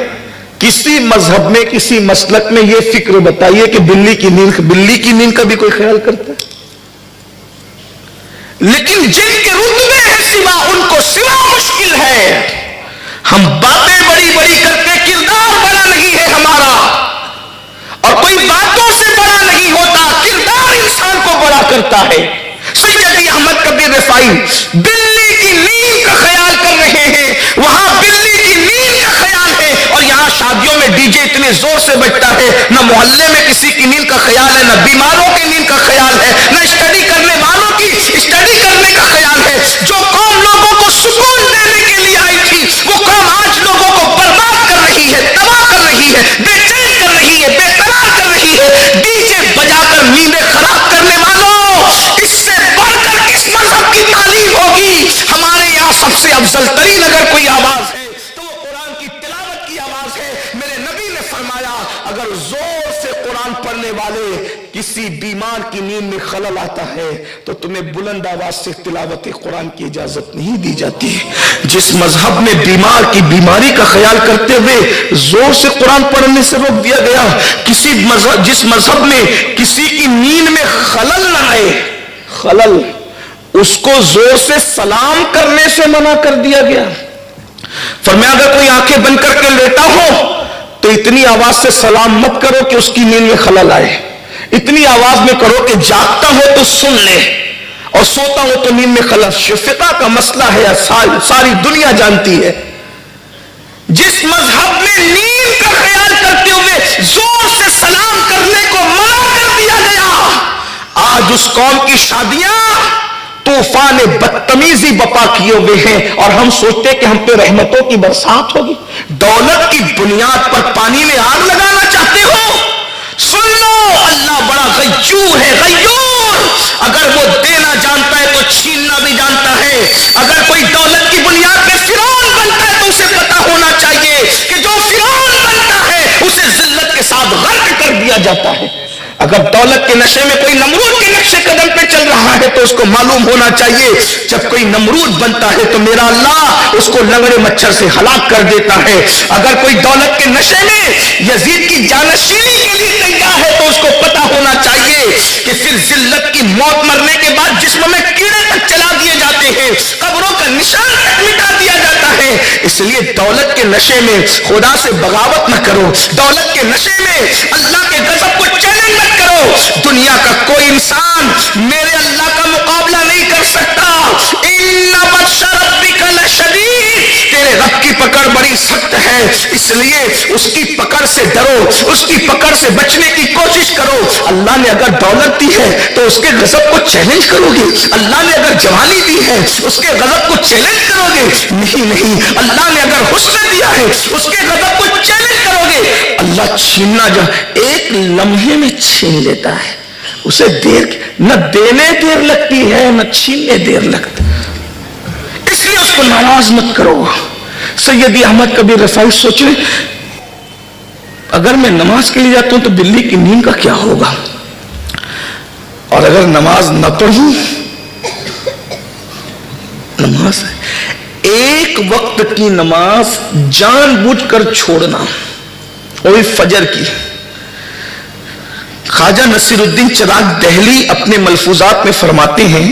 کسی مذہب میں کسی مسلک میں یہ فکر بتائیے کہ بلی کی نیند کا بھی کوئی خیال کرتا ہے؟ لیکن جن کے رتبے ہیں سوا ان کو سوا مشکل ہے. ہم باتیں بڑی بڑی کرتے, کردار بڑا نہیں ہے ہمارا, اور کوئی باتوں سے بڑا نہیں ہوتا, کردار انسان کو بڑا کرتا ہے. سیدی احمد کبیر رفاعی بلی کی نیند کا خیال کر رہے ہیں, وہاں بلی کی نیند کا خیال ہے, اور یہاں شادیوں میں ڈی جے اتنے زور سے بجتا ہے, نہ محلے میں کسی کی نیند کا خیال ہے, نہ بیماروں کی نیند کا خیال ہے, نہ اسٹڈی کرنے والوں کی اسٹڈی کرنے کا خیال ہے. جو قوم لوگوں کو سکون دینے کے لیے آئی تھی وہ قوم آج لوگوں کو برباد کر رہی ہے, تباہ کر رہی ہے, بے چین کر رہی ہے, بے قرار کر رہی ہے. ڈی جے بجا کر نیندیں خراب کرنے والوں, اس سے بڑھ کر کس مذہب کی تعلیم ہوگی؟ ہمارے یہاں سب سے افضل ترین اگر کوئی آواز ہے تو وہ قرآن کی تلاوت کی آواز ہے. میرے نبی نے فرمایا اگر زور سے قرآن پڑھنے والے کسی بیمار کی نیند میں خلل آتا ہے تو تمہیں بلند آواز سے تلاوت قرآن کی اجازت نہیں دی جاتی. جس مذہب میں بیمار کی بیماری کا خیال کرتے ہوئے زور سے قرآن پڑھنے سے روک دیا گیا, جس مذہب میں کسی کی نیند میں خلل نہ آئے, خلل اس کو زور سے سلام کرنے سے منع کر دیا گیا. فرمایا اگر کوئی آنکھیں بند کر کے لیٹا ہو تو اتنی آواز سے سلام مت کرو کہ اس کی نیند میں خلل آئے, اتنی آواز میں کرو کہ جاگتا ہو تو سن لے اور سوتا ہو تو نیند میں خلل. فقہ کا مسئلہ ہے, ساری دنیا جانتی ہے. جس مذہب میں نیند کا خیال کرتے ہوئے زور سے سلام کرنے کو منع کر دیا گیا, آج اس قوم کی شادیاں طوفان بدتمیزی بپا کیے ہوئے ہیں, اور ہم سوچتے ہیں کہ ہم پہ رحمتوں کی برسات ہوگی. دولت کی بنیاد پر پانی میں آگ لگانا چاہتے ہو؟ سن لو اللہ بڑا غیور ہے, غیور. اگر وہ دینا جانتا ہے تو چھیننا بھی جانتا ہے. اگر کوئی دولت کی بنیاد پہ فرعون بنتا ہے تو اسے پتا ہونا چاہیے کہ جو فرعون بنتا ہے اسے ذلت کے ساتھ غرق کر دیا جاتا ہے. اگر دولت کے نشے میں کوئی نمرود کے نقش قدم پہ چل رہا ہے تو اس کو معلوم ہونا چاہیے جب کوئی نمرود بنتا ہے تو میرا اللہ اس کو لنگڑے مچھر سے ہلاک کر دیتا ہے. اگر کوئی دولت کے نشے میں یزید کی جانشینی کے لیے تیار ہے تو اس کو پتا ہونا چاہیے کہ پھر ذلت کی موت مرنے کے بعد جسم میں کیڑے تک چلا دیے جاتے ہیں, قبروں کا نشان تک مٹا دیا جاتا ہے. اس لیے دولت کے نشے میں خدا سے بغاوت نہ کرو, دولت کے نشے میں اللہ کے غضب کو چیلنج مت کرو. دنیا کا کوئی انسان میرے اللہ کا مقابلہ نہیں کر سکتا. ان بطش ربک لشدید, تیرے رب کی پکڑ بڑی سخت ہے, اس لیے اس کی پکڑ سے ڈرو, اس کی پکڑ سے بچنے کی کوشش کرو. اللہ نے اگر دولت دی ہے تو اس کے غضب کو چیلنج کرو گے. اللہ نے اگر جوانی دی ہے اس کے غضب کو چیلنج کرو گے. نہیں, اللہ نے اگر حسن دیا ہے اس کے غضب کو چیلنج کرو گے. اللہ چھیننا جو ایک لمحے میں چھین لیتا ہے, اسے دیر نہ دینے دیر لگتی ہے نہ چھیننے دیر لگتی, اس لیے اس کو ناراض مت کرو. سیدی احمد کبیر رفاعی سوچے اگر میں نماز کے لیے جاتا ہوں تو بلی کی نیند کا کیا ہوگا, اور اگر نماز نہ پڑھوں, نماز ایک وقت کی نماز جان بوجھ کر چھوڑنا, وہی فجر کی. خواجہ نصیر الدین چراغ دہلی اپنے ملفوظات میں فرماتے ہیں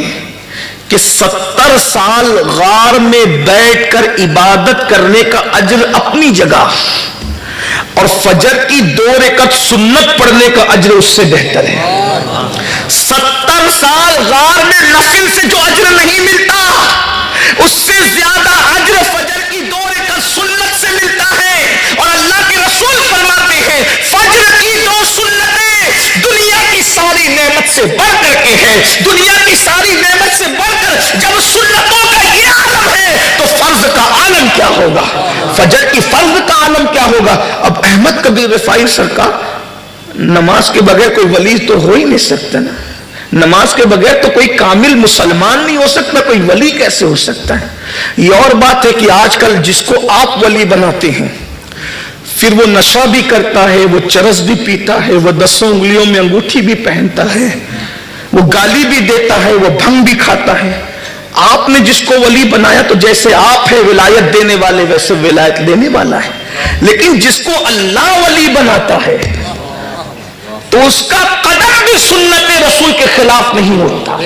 کہ 70 سال غار میں بیٹھ کر عبادت کرنے کا اجر اپنی جگہ, اور فجر کی 2 رکعت سنت پڑھنے کا اجر اس سے بہتر ہے. 70 سال غار میں نفل سے جو اجر نہیں ملتا اس سے زیادہ اجر فجر کی 2 رکعت سنت سے ملتا ہے. اور اللہ کے رسول فرماتے ہیں فجر کی 2 سنتیں دنیا کی ساری نعمت سے بڑھ کر کے ہیں. دنیا کی ساری نعمت سے بڑھ کر جب سنتوں کا یہ عالم ہے تو فرض کا عالم کیا ہوگا, فجر کی فرض کا عالم کیا ہوگا. اب احمد کبیر رفاعی سرکار, نماز کے بغیر کوئی ولی تو ہو ہی نہیں سکتا نا, نماز کے بغیر تو کوئی کامل مسلمان نہیں ہو سکتا, کوئی ولی کیسے ہو سکتا ہے. یہ اور بات ہے کہ آج کل جس کو آپ ولی بناتے ہیں پھر وہ نشہ بھی کرتا ہے, وہ چرس بھی پیتا ہے, وہ 10 انگلیوں میں انگوٹھی بھی پہنتا ہے, وہ گالی بھی دیتا ہے, وہ بھنگ بھی کھاتا ہے. آپ نے جس کو ولی بنایا تو جیسے آپ ہے ولایت دینے والے ویسے ولایت لینے والا ہے, لیکن جس کو اللہ ولی بناتا ہے تو اس کا قدم بھی سنت رسول کے خلاف نہیں ہوتا.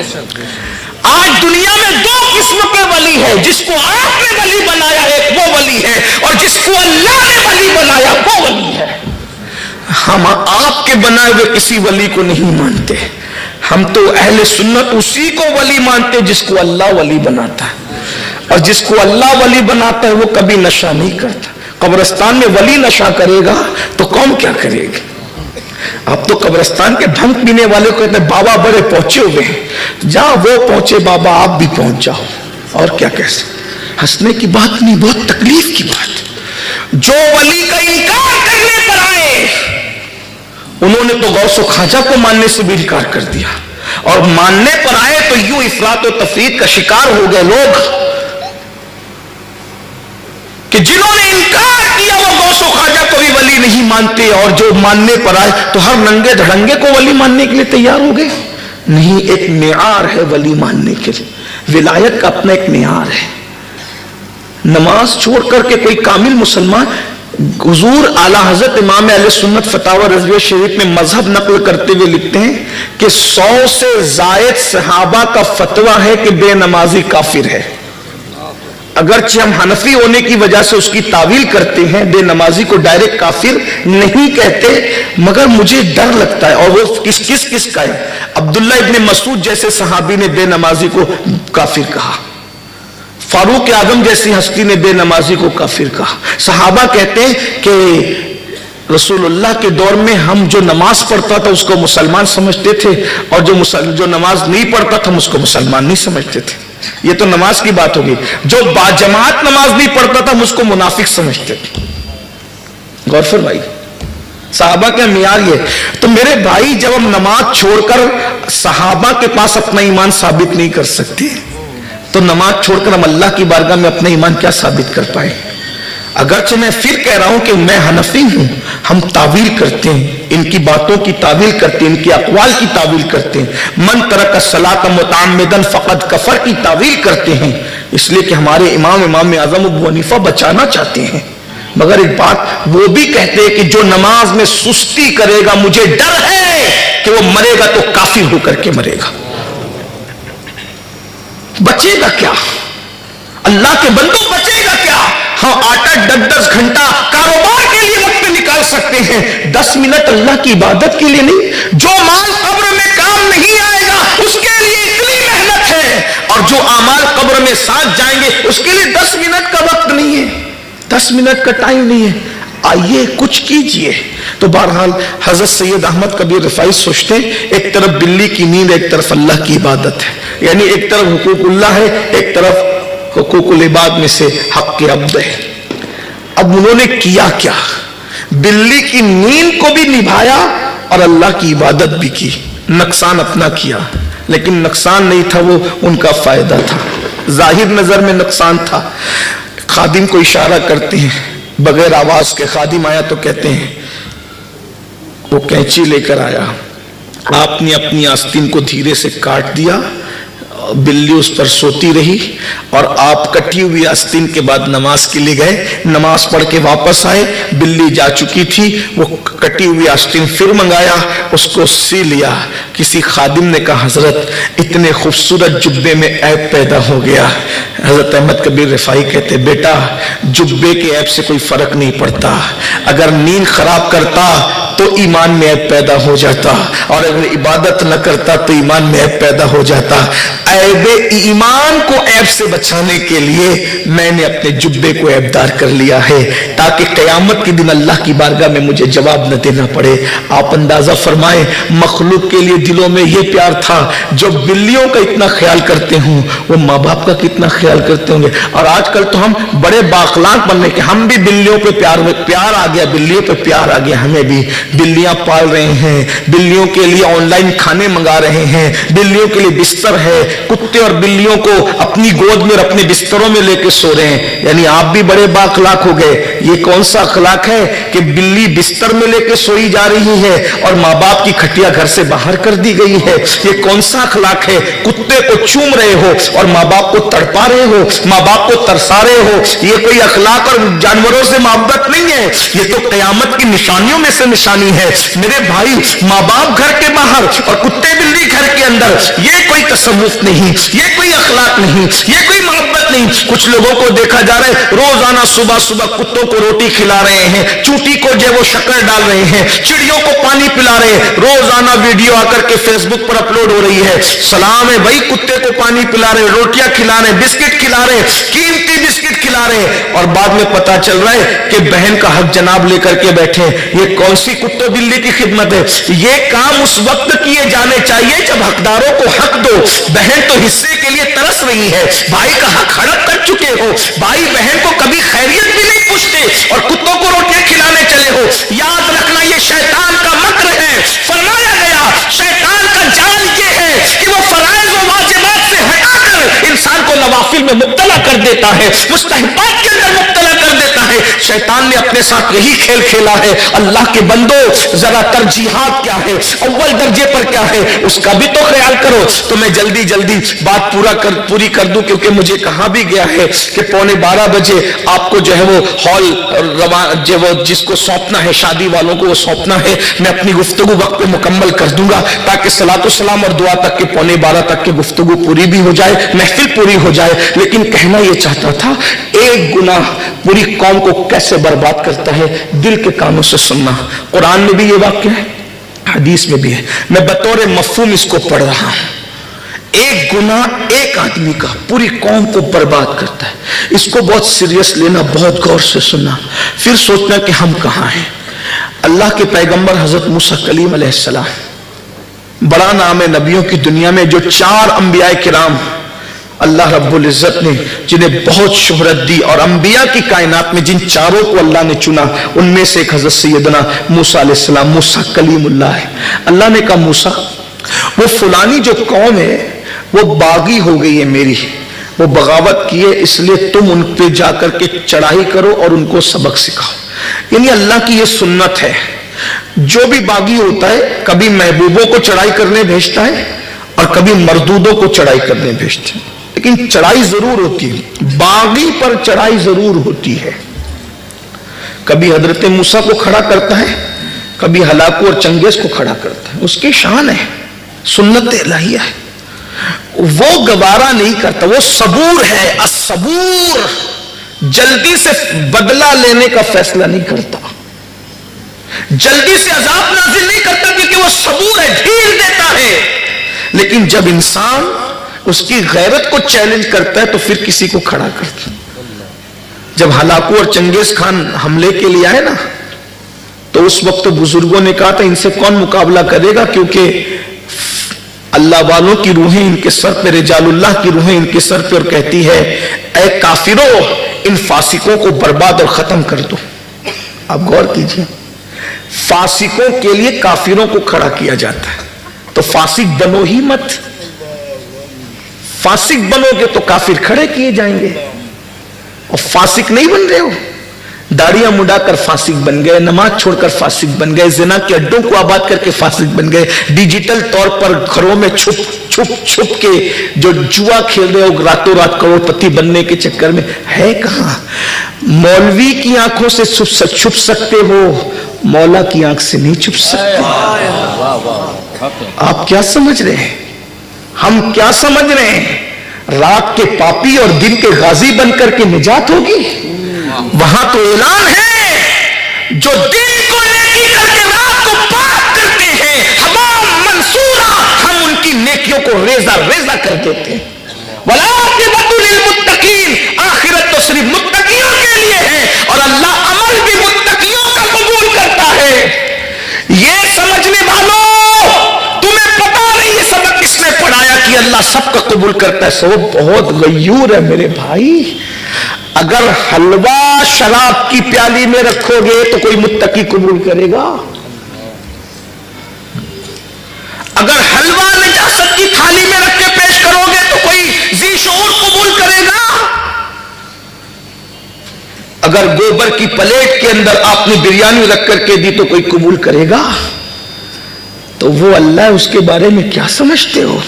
آج دنیا میں 2 قسم کے ولی ہے, جس کو آپ نے ولی بنایا ایک وہ ولی ہے, اور جس کو اللہ نے ولی بنایا وہ ولی ہے. ہم آپ کے بنائے ہوئے کسی ولی کو نہیں مانتے, ہم تو اہل سنت اسی کو ولی مانتے جس کو اللہ ولی بناتا ہے, اور جس کو اللہ ولی بناتا ہے وہ کبھی نشہ نہیں کرتا. قبرستان میں ولی نشہ کرے گا تو قوم کیا کرے گی. اب تو قبرستان کے بھنگ پینے والے کو کہتے ہیں بابا بڑے پہنچے ہوئے ہیں, جہاں وہ پہنچے بابا آپ بھی پہنچ جاؤ. اور کیا کیسے, ہنسنے کی بات نہیں, بہت تکلیف کی بات. جو ولی کا انکار کرنے پر آئے انہوں نے تو غوث و خواجہ کو ماننے سے بھی انکار کر دیا, اور ماننے پر آئے تو یوں افراط و تفریط کا شکار ہو گئے لوگ کہ جنہوں نے انکار کیا وہ غوث و خواجہ کو بھی ولی نہیں مانتے, اور جو ماننے پر آئے تو ہر ننگے دھڑنگے کو ولی ماننے کے لیے تیار ہو گئے. نہیں, ایک معیار ہے ولی ماننے کے لیے, ولایت کا اپنا ایک معیار ہے. نماز چھوڑ کر کے کوئی کامل مسلمان, حضور اعلی حضرت امام اہل سنت فتاوی رضویہ شریف میں مذہب نقل کرتے ہوئے لکھتے ہیں کہ 100 سے زائد صحابہ کا فتویٰ ہے کہ بے نمازی کافر ہے. اگرچہ ہم حنفی ہونے کی وجہ سے اس کی تعویل کرتے ہیں, بے نمازی کو ڈائریکٹ کافر نہیں کہتے, مگر مجھے ڈر لگتا ہے. اور وہ کس کا ہے؟ عبداللہ ابن مسعود جیسے صحابی نے بے نمازی کو کافر کہا, فاروق اعظم جیسی ہستی نے بے نمازی کو کافر کہا. صحابہ کہتے ہیں کہ رسول اللہ کے دور میں ہم جو نماز پڑھتا تھا اس کو مسلمان سمجھتے تھے, اور جو نماز نہیں پڑھتا تھا ہم اس کو مسلمان نہیں سمجھتے تھے. یہ تو نماز کی بات ہوگی. جو باجماعت نماز نہیں پڑھتا تھا ہم اس کو منافق سمجھتے تھے. غور فرمائیے, صحابہ کا معیار یہ. تو میرے بھائی, جب ہم نماز چھوڑ کر صحابہ کے پاس اپنا ایمان ثابت نہیں کر سکتے تو نماز چھوڑ کر ہم اللہ کی بارگاہ میں اپنا ایمان کیا ثابت کر پائے. اگرچہ میں پھر کہہ رہا ہوں کہ میں حنفی ہوں، ہم تعویل کرتے ہیں، ان کی باتوں کی تعویل کرتے ہیں، ان کی اقوال کی تعویل کرتے ہیں، من ترک الصلاۃ متعمدا فقد کفر کی تعویل کرتے ہیں، اس لیے کہ ہمارے امام اعظم ابو حنیفہ بچانا چاہتے ہیں۔ مگر ایک بات وہ بھی کہتے ہیں کہ جو نماز میں سستی کرے گا مجھے ڈر ہے کہ وہ مرے گا تو کافر ہو کر کے مرے گا۔ بچے گا کیا؟ اللہ کے بندوں بچے گا کیا؟ ہم 8-10 گھنٹہ کاروبار کے لیے وقت نکال سکتے ہیں، 10 منٹ اللہ کی عبادت کے لیے نہیں۔ جو مال قبر میں کام نہیں آئے گا اس کے لیے اتنی محنت ہے، اور جو اعمال قبر میں ساتھ جائیں گے اس کے لیے 10 منٹ کا وقت نہیں ہے، 10 منٹ کا ٹائم نہیں ہے۔ آئیے کچھ کیجئے۔ تو بہرحال حضرت سید احمد کبیر رفاعی سوچتے ہیں ایک طرف بلی کی نیند، ایک طرف اللہ کی عبادت ہے، یعنی ایک طرف حقوق اللہ ہے، ایک طرف حقوق العباد میں سے حق کے عبد ہے۔ اب انہوں نے کیا کیا؟ بلی کی نیند کو بھی نبھایا اور اللہ کی عبادت بھی کی۔ نقصان اپنا کیا، لیکن نقصان نہیں تھا، وہ ان کا فائدہ تھا، ظاہر نظر میں نقصان تھا۔ خادم کو اشارہ کرتے ہیں، بغیر آواز کے خادم آیا تو کہتے ہیں وہ کینچی لے کر آیا، آپ نے اپنی آستین کو دھیرے سے کاٹ دیا، بلی اس پر سوتی رہی، اور آپ کٹی ہوئی آستین کے بعد نماز کے لیے گئے، نماز پڑھ کے واپس آئے، بلی جا چکی تھی، وہ کٹی ہوئی آستین پھر منگایا، اس کو سی لیا۔ کسی خادم نے کہا حضرت اتنے خوبصورت جبے میں عیب پیدا ہو گیا۔ حضرت احمد کبیر رفاعی کہتے بیٹا جبے کے عیب سے کوئی فرق نہیں پڑتا، اگر نیند خراب کرتا تو ایمان میں عیب پیدا ہو جاتا، اور اگر عبادت نہ کرتا تو ایمان میں عیب پیدا ہو جاتا۔ عیب ایمان کو عیب سے بچانے کے لیے میں نے اپنے جبے کو عیب دار کر لیا ہے، تاکہ قیامت کے دن اللہ کی بارگاہ میں مجھے جواب نہ دینا پڑے۔ آپ اندازہ فرمائیں مخلوق کے لیے دلوں میں یہ پیار تھا، جو بلیوں کا اتنا خیال کرتے ہوں وہ ماں باپ کا کتنا خیال کرتے ہوں گے۔ اور آج کل تو ہم بڑے بااخلاق بننے کے، ہم بھی بلیوں پہ پیار آ گیا، بلیوں پہ پیار آ گیا، ہمیں بھی بلیاں پال رہے ہیں، بلیوں کے لیے آن لائن کھانے منگا رہے ہیں، بلیوں کے لیے بستر ہے، کتے اور بلیوں کو اپنی گود میں اور اپنے بستروں میں لے کے سو رہے ہیں۔ یعنی آپ بھی بڑے بااخلاق ہو گئے۔ یہ کون سا اخلاق ہے کہ بلی بستر میں لے کے سوئی جا رہی ہے اور ماں باپ کی کھٹیا گھر سے باہر کر دی گئی ہے؟ یہ کون سا اخلاق ہے؟ کتے کو چوم رہے ہو اور ماں باپ کو تڑپا رہے ہو، ماں باپ کو ترسا رہے ہو۔ یہ کوئی اخلاق اور جانوروں سے محبت نہیں ہے، یہ تو قیامت کی نشانیوں میں سے نشانی ہے۔ میرے بھائی ماں باپ گھر کے باہر اور کتے بلی گھر کے اندر، یہ کوئی تصوف نہیں، یہ کوئی اخلاق نہیں، یہ کوئی محبت نہیں۔ کچھ لوگوں کو دیکھا جا رہا ہے روزانہ صبح صبح کتوں کو روٹی کھلا رہے ہیں، چونٹی کو جو وہ شکر ڈال رہے ہیں، چڑیوں کو پانی پلا رہے ہیں، روزانہ ویڈیو آ کر کے فیس بک پر اپلوڈ ہو رہی ہے۔ سلام ہے بھائی، کتے کو پانی پلا رہے، روٹیاں کھلا رہے، بسکٹ کھلا رہے، قیمتی بسکٹ کھلا رہے، اور بعد میں پتا چل رہا ہے کہ بہن کا حق جناب لے کر کے بیٹھے۔ یہ کون سی کتوں بلی کی خدمت ہے؟ یہ کام اس وقت کیے جانے چاہیے جب حقداروں کو حق دو۔ بہن تو حصے کے لیے ترس رہی ہے، بھائی کا حق ہڑپ کر چکے ہو، بھائی بہن کو کبھی خیریت بھی نہیں پوچھتے اور کتوں کو روٹیاں کھلانے چلے ہو۔ یاد رکھنا یہ شیطان کا مکر ہے۔ فرمایا گیا شیطان کا جال یہ ہے کہ وہ فرائض و واجبات سے ہٹا کر انسان کو نوافل میں مبتلا کر دیتا ہے، مستحبات کے اندر مبتلا کر دیتا ہے۔ شیطان نے اپنے ساتھ یہی کھیل کھیلا ہے۔ اللہ کے بندو ذرا ترجیحات کیا ہے، اول درجے پر کیا ہے، اس کا بھی تو خیال کرو۔ تو میں جلدی بات پوری کر دوں، کیونکہ مجھے کہا بھی گیا ہے کہ 11:15 بجے آپ کو جو ہے وہ ہال جو وہ جس کو سونپنا ہے، شادی والوں کو وہ سونپنا ہے۔ میں اپنی گفتگو وقت پہ مکمل کر دوں گا تاکہ صلاۃ و سلام اور دعا تک کے 11:15 تک کی گفتگو پوری بھی ہو جائے، محفل پوری ہو جائے۔ لیکن کہنا یہ چاہتا تھا ایک گناہ پوری قوم کو کیسے برباد کرتا ہے، دل کے کانوں سے سننا۔ قرآن میں بھی یہ واقعہ ہے، حدیث میں بھی ہے، میں بطور مفہوم اس کو پڑھ رہا ہوں۔ ایک گناہ ایک آدمی کا پوری قوم کو برباد کرتا ہے۔ اس کو بہت سیریس لینا، بہت غور سے سننا، پھر سوچنا کہ ہم کہاں ہیں۔ اللہ کے پیغمبر حضرت موسیٰ کلیم علیہ السلام، بڑا نام ہے نبیوں کی دنیا میں، جو 4 انبیاء کرام اللہ رب العزت نے جنہیں بہت شہرت دی، اور انبیاء کی کائنات میں جن 4 کو اللہ نے چنا ان میں سے ایک حضرت سیدنا موسیٰ علیہ السلام، موسیٰ کلیم اللہ ہے۔ اللہ نے کہا موسیٰ وہ فلانی جو قوم ہے وہ باغی ہو گئی ہے میری، وہ بغاوت کیے، اس لیے تم ان پہ جا کر کے چڑھائی کرو اور ان کو سبق سکھاؤ. یعنی اللہ کی یہ سنت ہے، جو بھی باغی ہوتا ہے کبھی محبوبوں کو چڑھائی کرنے بھیجتا ہے اور کبھی مردودوں کو چڑھائی کرنے بھیجتا ہے، لیکن چڑھائی ضرور ہوتی ہے، باغی پر چڑھائی ضرور ہوتی ہے. کبھی حضرت موسیٰ کو کھڑا کرتا ہے، کبھی ہلاکو اور چنگیز کو کھڑا کرتا ہے. اس کی شان ہے، سنت الہیہ ہے. وہ گوارا نہیں کرتا، وہ صبور ہے. الصبور جلدی سے بدلہ لینے کا فیصلہ نہیں کرتا، جلدی سے عذاب نازل نہیں کرتا، کیونکہ وہ صبور ہے، ڈھیل دیتا ہے. لیکن جب انسان اس کی غیرت کو چیلنج کرتا ہے تو پھر کسی کو کھڑا کرتا ہے. جب ہلاکو اور چنگیز خان حملے کے لیے آئے نا تو اس وقت بزرگوں نے کہا تھا ان سے کون مقابلہ کرے گا، کیونکہ اللہ والوں کی روحیں ان کے سر پہ، رجال اللہ کی روحیں ان کے سر پہ، اور کہتی ہے اے کافروں ان فاسقوں کو برباد اور ختم کر دو. آپ غور کیجئے، فاسقوں کے لیے کافروں کو کھڑا کیا جاتا ہے. تو فاسق بنو ہی مت، فاسق بنو گے تو کافر کھڑے کیے جائیں گے. اور فاسق نہیں بن رہے ہو، داڑیاں مڈا کر فاسق بن گئے، نماز چھوڑ کر فاسق بن گئے، زنا کے اڈوں کو آباد کر کے فاسق بن گئے، ڈیجیٹل طور پر گھروں میں چھپ کے جو جوا کھیل رہے ہو راتوں رات کروڑ پتی بننے کے چکر میں. ہے کہاں؟ مولوی کی آنکھوں سے چھپ سکتے ہو، مولا کی آنکھ سے نہیں چھپ سکتے. آپ کیا سمجھ رہے ہیں؟ ہم کیا سمجھ رہے ہیں؟ رات کے پاپی اور دن کے غازی بن کر کے نجات ہوگی؟ وہاں تو اعلان ہے جو دن کو نیکی کر کے رات کو پاک کرتے ہیں، حمام منصورہ، ہم ان کی نیکیوں کو ریزہ ریزہ کر دیتے ہیں. وَالْعَاقِبَةُ لِلْمُتَّقِينَ، آخرت تو صرف متقیوں کے لیے ہے، اور اللہ عمل بھی متقیوں کا قبول کرتا ہے. یہ سمجھنے والوں، تمہیں پتا نہیں یہ سبق کس نے پڑھایا کہ اللہ سب کا قبول کرتا ہے. سو بہت غیور ہے میرے بھائی. اگر حلوہ شراب کی پیالی میں رکھو گے تو کوئی متقی قبول کرے گا؟ اگر حلوہ نجاست کی تھالی میں رکھ کے پیش کرو گے تو کوئی ذی شعور قبول کرے گا؟ اگر گوبر کی پلیٹ کے اندر آپ نے بریانی رکھ کر کے دی تو کوئی قبول کرے گا؟ تو وہ اللہ، اس کے بارے میں کیا سمجھتے ہو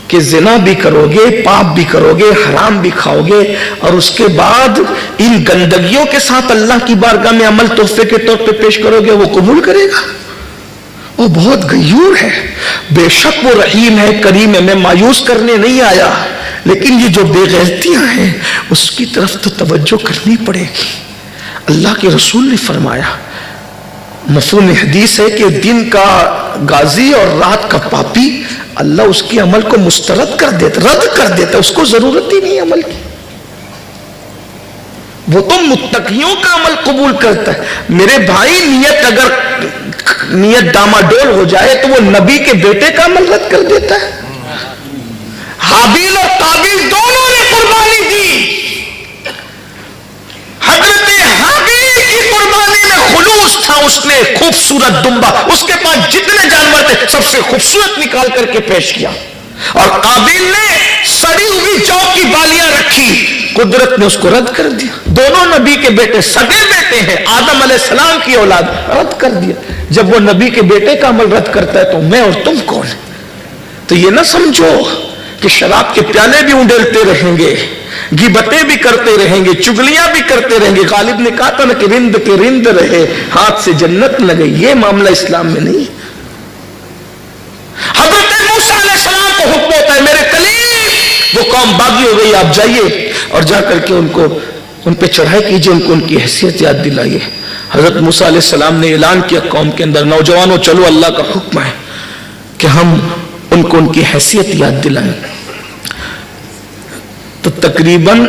کہ زنا بھی کرو گے، پاپ بھی کرو گے، حرام بھی کھاؤ گے، اور اس کے بعد ان گندگیوں کے ساتھ اللہ کی بارگاہ میں عمل تحفے کے طور پہ پیش کرو گے، وہ قبول کرے گا؟ وہ بہت غیور ہے. بے شک وہ رحیم ہے، کریم ہے. میں مایوس کرنے نہیں آیا، لیکن یہ جو بے غیرتیاں ہیں اس کی طرف تو توجہ کرنی پڑے گی. اللہ کے رسول نے فرمایا، مفہوم حدیث ہے کہ دن کا غازی اور رات کا پاپی اللہ اس کی عمل کو مسترد کر دیتا، رد کر دیتا، اس کو ضرورت ہی نہیں عمل کی. وہ تو متقیوں کا عمل قبول کرتا ہے. میرے بھائی، نیت ڈاماڈول ہو جائے تو وہ نبی کے بیٹے کا عمل رد کر دیتا ہے. حابیل اور قابیل دونوں نے قربانی دی. حضرت حابیل کی قربانی میں خلوص تھا، اس نے خوبصورت دمبا، اس کے پاس جتنے جانور تھے سب سے خوبصورت نکال کر کے پیش کیا، اور قابیل نے سڑی ہوئی جو کی بالیاں رکھی، قدرت نے اس کو رد کر دیا. دونوں نبی کے بیٹے سگے بیٹے ہیں، آدم علیہ السلام کی اولاد، رد کر دیا. جب وہ نبی کے بیٹے کا عمل رد کرتا ہے تو میں اور تم کون ہیں؟ تو یہ نہ سمجھو کہ شراب کے پیالے بھی انڈیلتے رہیں گے، غیبتیں بھی کرتے رہیں گے، چگلیاں بھی کرتے رہیں گے. غالب نے کہا تھا نا کہ رند کے رند رہے، ہاتھ سے جنت نہ گئی. یہ معاملہ اسلام میں نہیں. حضرت موسیٰ علیہ السلام کو حکم ہوتا ہے، میرے کلیم وہ قوم باغی ہو گئی، آپ جائیے اور جا کر کے ان پہ چڑھائی کیجئے، ان کو ان کی حیثیت یاد دلائیے. حضرت موسیٰ علیہ السلام نے اعلان کیا قوم کے اندر، نوجوانوں چلو، اللہ کا حکم ہے کہ ہم ان کو ان کی حیثیت یاد دلائیں. تو تقریباً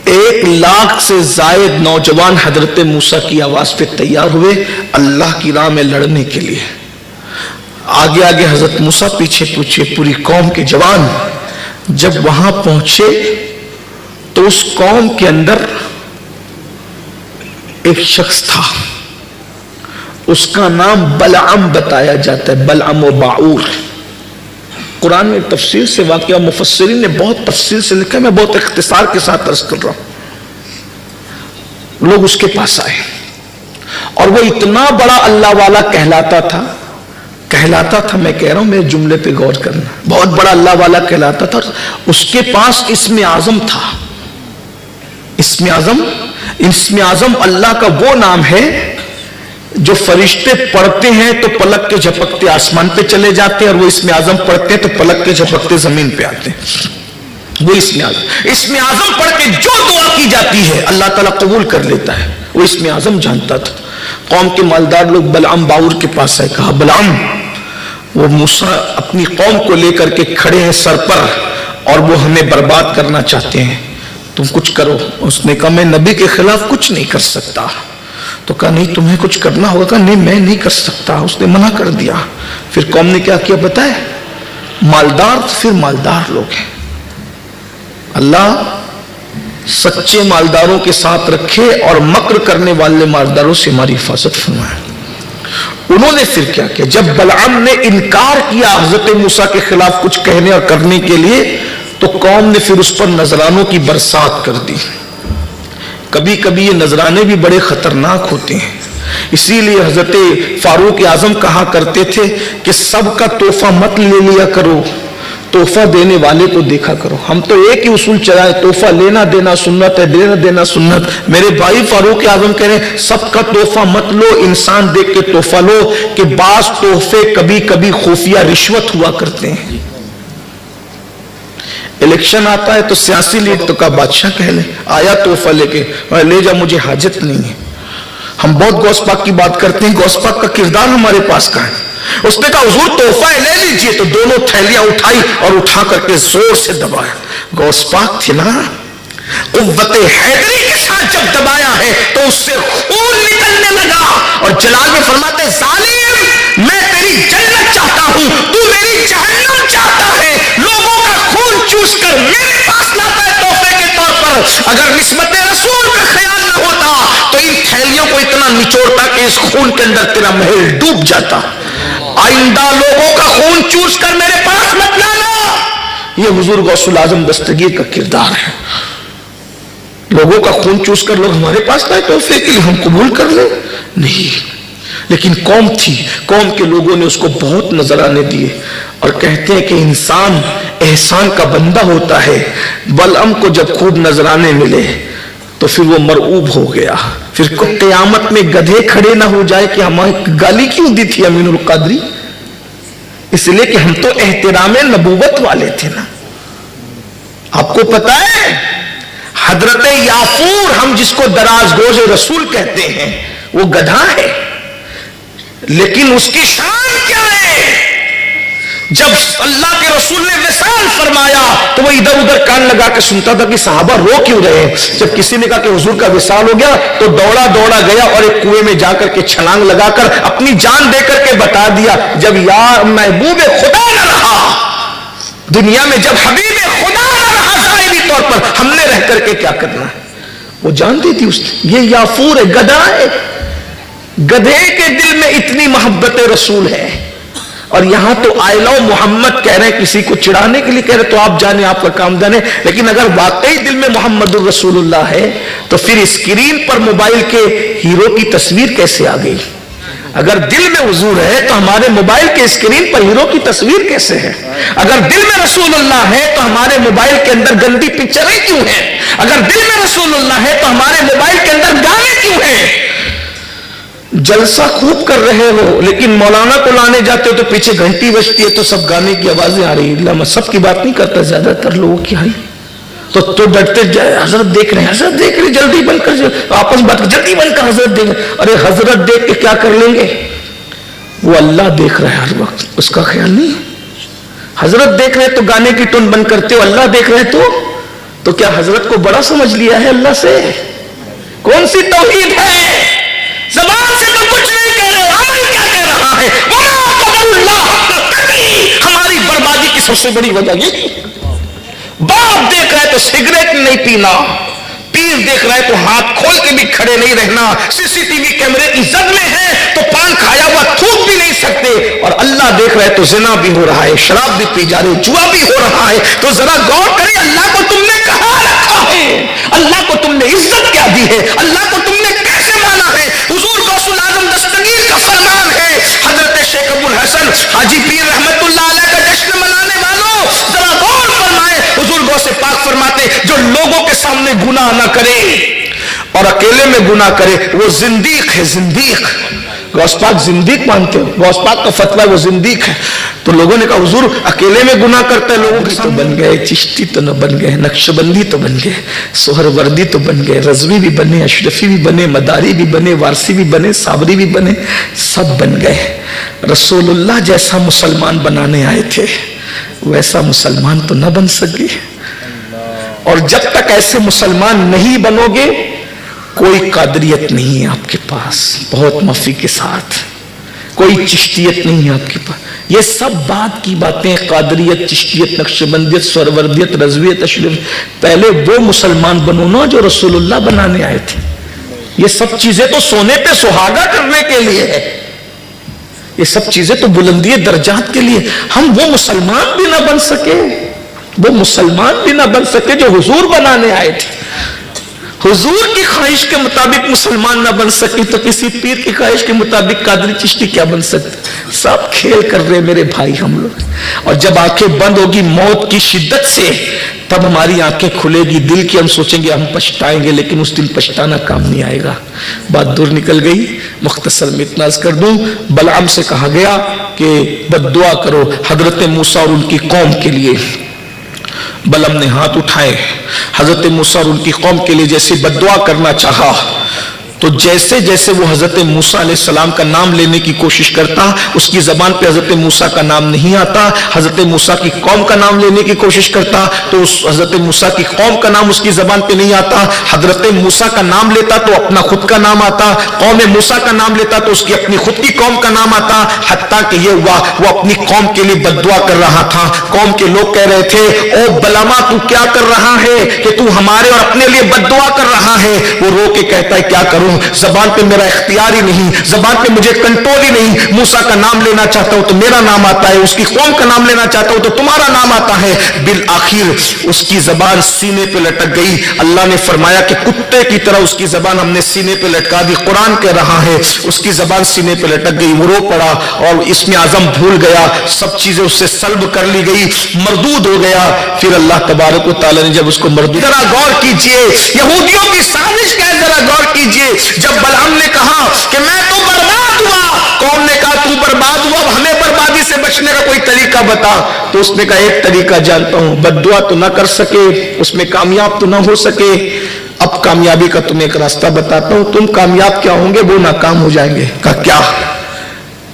1,00,000 سے زائد نوجوان حضرت موسیٰ کی آواز پہ تیار ہوئے اللہ کی راہ میں لڑنے کے لیے. آگے آگے حضرت موسیٰ، پیچھے پیچھے پوری قوم کے جوان. جب وہاں پہنچے تو اس قوم کے اندر ایک شخص تھا، اس کا نام بلعم بتایا جاتا ہے، بلعم و باعور. قرآن میں تفصیل سے واقعہ مفسرین نے بہت تفصیل سے لکھا ہے، میں بہت اختصار کے ساتھ عرض کر رہا ہوں. لوگ اس کے پاس آئے اور وہ اتنا بڑا اللہ والا کہلاتا تھا، میں کہہ رہا ہوں میرے جملے پہ غور کرنا، بہت بڑا اللہ والا کہلاتا تھا. اس کے پاس اسم اعظم تھا. اسم اعظم اللہ کا وہ نام ہے جو فرشتے پڑھتے ہیں تو پلک کے جھپکتے آسمان پہ چلے جاتے ہیں، اور وہ اسم اعظم پڑھتے ہیں تو پلک کے جھپکتے زمین پہ آتے ہیں. وہ اسم اعظم پڑھ کے جو دعا کی جاتی ہے اللہ تعالیٰ قبول کر لیتا ہے. وہ اسم اعظم جانتا تھا. قوم کے مالدار لوگ بلعام باور کے پاس آئے، کہا بلعام وہ موسیٰ اپنی قوم کو لے کر کے کھڑے ہیں سر پر اور وہ ہمیں برباد کرنا چاہتے ہیں، تم کچھ کرو. اس نے کہا میں نبی کے خلاف کچھ نہیں کر سکتا. تو کہا نہیں تمہیں کچھ کرنا ہوگا. کہا نہیں میں نہیں کر سکتا. اس نے منع کر دیا. پھر قوم نے کیا کیا بتائے؟ مالدار پھر مالدار لوگ ہیں. اللہ سچے مالداروں کے ساتھ رکھے اور مکر کرنے والے مالداروں سے ہماری حفاظت فرمائے. انہوں نے پھر کیا کیا؟ جب بلعام نے انکار کیا حضرت موسیٰ کے خلاف کچھ کہنے اور کرنے کے لیے، تو قوم نے پھر اس پر نذرانوں کی برسات کر دی. کبھی کبھی یہ نذرانے بھی بڑے خطرناک ہوتے ہیں. اسی لیے حضرت فاروق اعظم کہا کرتے تھے کہ سب کا تحفہ مت لے لیا کرو، تحفہ دینے والے کو دیکھا کرو. ہم تو ایک ہی اصول چلائے، تحفہ لینا دینا سنت ہے، دینا دینا سنت. میرے بھائی فاروق اعظم کہہ رہے ہیں سب کا تحفہ مت لو، انسان دیکھ کے تحفہ لو، کہ بعض تحفے کبھی کبھی خفیہ رشوت ہوا کرتے ہیں. الیکشن آتا ہے تو سیاسی لیڈر تو کا بادشاہ کہہ لے، آیا تحفہ لے کے، لے جا مجھے حاجت نہیں ہے. ہم بہت غوث پاک کی بات کرتے ہیں، غوث پاک کا کردار ہمارے پاس کا ہے. اس نے کہا حضور تحفہ لے لیجئے، تو دونوں تھیلیاں اٹھائی اور اٹھا کر کے زور سے دبایا. غوث پاک تھے نا، قوت حیدری کے ساتھ جب دبایا ہے تو اس سے خون نکلنے لگا. اور جلال میں فرماتے ظالم میں تیری جنت چاہتا ہوں، تو میری جہنم چاہتا ہے. لوگوں کا خون چوس کر میرے پاس لاتا ہے تحفے کے طور پر. اگر نسبت رسول کا خیال نہ ہوتا تو ان تھیلیوں کو اتنا نچوڑتا کہ اس خون کے اندر تیرا محل ڈوب جاتا. آئندہ لوگوں کا خون چوس کر میرے پاس مت لانا. یہ حضور غوث الاعظم دستگیر کا کردار ہے. لوگوں کا خون چوس کر لوگ ہمارے پاس لائے تحفے کے لیے، ہم قبول کر لیں؟ نہیں. لیکن قوم تھی، قوم کے لوگوں نے اس کو بہت نذرانے دیے. اور کہتے ہیں کہ انسان احسان کا بندہ ہوتا ہے. بلعام کو جب خوب نذرانے ملے تو پھر وہ مرعوب ہو گیا. پھر قیامت میں گدھے کھڑے نہ ہو جائے کہ ہمیں گالی کیوں دی تھی امین القادری؟ اس لیے کہ ہم تو احترام نبوت والے تھے نا. آپ کو پتا ہے حضرت یافور، ہم جس کو دراز گوش رسول کہتے ہیں، وہ گدھا ہے، لیکن اس کی شان کیا ہے؟ جب اللہ کے رسول نے وصال فرمایا تو وہ ادھر ادھر کان لگا کے سنتا تھا کہ صحابہ رو کیوں رہے ہیں. جب کسی نے کہا کہ حضور کا وصال ہو گیا تو دوڑا گیا اور ایک کنویں میں جا کر کے چھلانگ لگا کر اپنی جان دے کر کے بتا دیا جب یا محبوب خدا نہ رہا دنیا میں، جب حبیب خدا نہ رہا ظاہری طور پر، ہم نے رہ کر کے کیا کرنا ہے. وہ جانتی تھی اس نے. یہ یافور ہے، گدھا ہے. گدھے کے دل میں اتنی محبت رسول ہے. اور یہاں تو آئی لو محمد کہہ رہے ہیں، کسی کو چڑھانے کے لیے کہہ رہے تو آپ جانے، آپ کا کام جانے. لیکن اگر واقعی دل میں محمد الرسول اللہ ہے تو پھر اسکرین پر موبائل کے ہیرو کی تصویر کیسے آ گئی؟ اگر دل میں حضور ہے تو ہمارے موبائل کے اسکرین پر ہیرو کی تصویر کیسے ہے؟ اگر دل میں رسول اللہ ہے تو ہمارے موبائل کے اندر گندی پکچریں کیوں ہیں؟ اگر دل میں رسول اللہ ہے تو ہمارے موبائل کے اندر گانے کیوں ہیں؟ جلسہ خوب کر رہے ہو لیکن مولانا کو لانے جاتے ہو تو پیچھے گھنٹی بجتی ہے تو سب گانے کی آوازیں آ رہی ہیں. میں سب کی بات نہیں کرتا، زیادہ تر لوگوں کی آئی تو ڈرتے جائے. حضرت دیکھ رہے ہیں، حضرت دیکھ رہے، جلدی بند کر، آپس بات جلدی بند کر، حضرت دیکھ رہے. ارے حضرت دیکھ کے کیا کر لیں گے؟ وہ اللہ دیکھ رہا ہے ہر وقت، اس کا خیال نہیں. حضرت دیکھ رہے تو گانے کی ٹون بند کرتے ہو، اللہ دیکھ رہے تو کیا حضرت کو بڑا سمجھ لیا ہے اللہ سے؟ کون سی توحید ہے؟ زبان سے تو کچھ نہیں کہہ رہے، عمل کیا کہہ رہا ہے؟ ہماری بربادی کی سب سے بڑی وجہ یہ. باپ دیکھ رہا ہے تو سگریٹ نہیں پینا، پیر دیکھ رہا ہے تو ہاتھ کھول کے بھی کھڑے نہیں رہنا، سی سی ٹی وی کیمرے کی زد میں ہے تو پان کھایا ہوا تھوک بھی نہیں سکتے، اور اللہ زنا دیکھ رہے تو زنا بھی ہو رہا ہے, شراب بھی پی جا رہے, جوا بھی ہو رہا ہے, تو ذرا غور کریں اللہ کو تم نے کہاں رکھا ہے, اللہ کو تم نے عزت کیا دی ہے, اللہ کو تم نے کیسے مانا ہے. حضور غوث العظم دستگیر کا فرمان ہے, حضرت شیخ ابو الحسن حاجی پیر رحمت اللہ علیہ کا جشن منانے والوں ذرا غور فرمائے. حضور غوث پاک فرماتے جو لوگوں کے سامنے گناہ نہ کرے اور اکیلے میں گناہ کرے وہ زندیق ہے, زندیق. غوث پاک زندیق مانتے ہو, غوث پاک کا فتویٰ ہے وہ زندیق ہے. تو لوگوں نے کہا حضور اکیلے میں گناہ کرتا ہے لوگوں کے تو بن گئے, چشتی تو نہ بن گئے, نقشبندی تو بن گئے, سہر وردی تو بن گئے, رضوی بھی بنے, اشرفی بھی بنے, مداری بھی بنے, وارسی بھی بنے, صابری بھی بنے, سب بن گئے. رسول اللہ جیسا مسلمان بنانے آئے تھے ویسا مسلمان تو نہ بن سکے. اور جب تک ایسے مسلمان نہیں بنو گے کوئی قادریت نہیں ہے آپ کے پاس, بہت معافی کے ساتھ, کوئی چشتیت نہیں ہے آپ کے پاس. یہ سب بات کی باتیں, قادریت, چشتیت, نقشبندیت, سہروردیت, رضویت, اشرف, پہلے وہ مسلمان بنو نا جو رسول اللہ بنانے آئے تھے. یہ سب چیزیں تو سونے پہ سہاگا کرنے کے لیے ہے, یہ سب چیزیں تو بلندی درجات کے لیے. ہم وہ مسلمان بھی نہ بن سکے, وہ مسلمان بھی نہ بن سکے جو حضور بنانے آئے تھے. حضور کی خواہش کے مطابق مسلمان نہ بن سکے تو کسی پیر کی خواہش کے مطابق قادری چشتی کیا بن سکتے. سب کھیل کر رہے میرے بھائی ہم لوگ. اور جب آنکھیں بند ہوگی موت کی شدت سے تب ہماری آنکھیں کھلے گی دل کی, ہم سوچیں گے ہم پچھتائیں گے, لیکن اس دن پچھتانا کام نہیں آئے گا. بات دور نکل گئی, مختصر میں اتنا عرض کر دوں. بلعام سے کہا گیا کہ بد دعا کرو حضرت موسیٰ اور ان کی قوم کے لیے. بلعام نے ہاتھ اٹھائے, حضرت موسیٰ اور ان کی قوم کے لیے جیسے بد دعا کرنا چاہا تو جیسے جیسے وہ حضرت موسیٰ علیہ السلام کا نام لینے کی کوشش کرتا اس کی زبان پہ حضرت موسیٰ کا نام نہیں آتا. حضرت موسیٰ کی قوم کا نام لینے کی کوشش کرتا تو حضرت موسیٰ کی قوم کا نام اس کی زبان پہ نہیں آتا. حضرت موسیٰ کا نام لیتا تو اپنا خود کا نام آتا, قوم موسیٰ کا نام لیتا تو اس کی اپنی خود کی قوم کا نام آتا. حتیٰ کہ یہ ہوا وہ اپنی قوم کے لیے بد دعا کر رہا تھا. قوم کے لوگ کہہ رہے تھے او بلعام تو کیا کر رہا ہے کہ تو ہمارے اور اپنے لیے بد دعا کر رہا ہے. وہ رو کے کہتا ہے کیا کروں, زبان پہ میرا اختیار ہی نہیں, زبان پہ مجھے کنٹرول ہی نہیں. موسیٰ کا نام لینا چاہتا ہوں تو میرا نام آتا ہے, اس کی قوم کا نام لینا چاہتا ہوں تو تمہارا نام آتا ہے. بالآخر اس کی زبان سینے پہ لٹک گئی. اللہ نے فرمایا کہ کتے کی طرح اس کی زبان ہم نے سینے پہ لٹکا دی. قرآن کہہ رہا ہے اس کی زبان سینے پہ لٹک گئی. وہ رو پڑا اور اسم اعظم بھول گیا, سب چیزیں اس سے سلب کر لی گئی, مردود ہو گیا. پھر اللہ تبارک و تعالی نے جب اس کو مردود, ذرا غور کیجئے یہودیوں کی سازش کیا ہے, ذرا غور کیجئے. جب بلعام نے کہا کہ میں تو برباد ہوا, قوم نے کہا تو برباد ہوا, ہمیں بربادی سے بچنے کا کوئی طریقہ بتا. تو اس نے کہا ایک طریقہ جانتا ہوں, بد دعا تو نہ کر سکے, اس میں کامیاب تو نہ ہو سکے, اب کامیابی کا تمہیں ایک راستہ بتاتا ہوں, تم کامیاب کیا ہوں گے وہ ناکام ہو جائیں گے. کہا کیا؟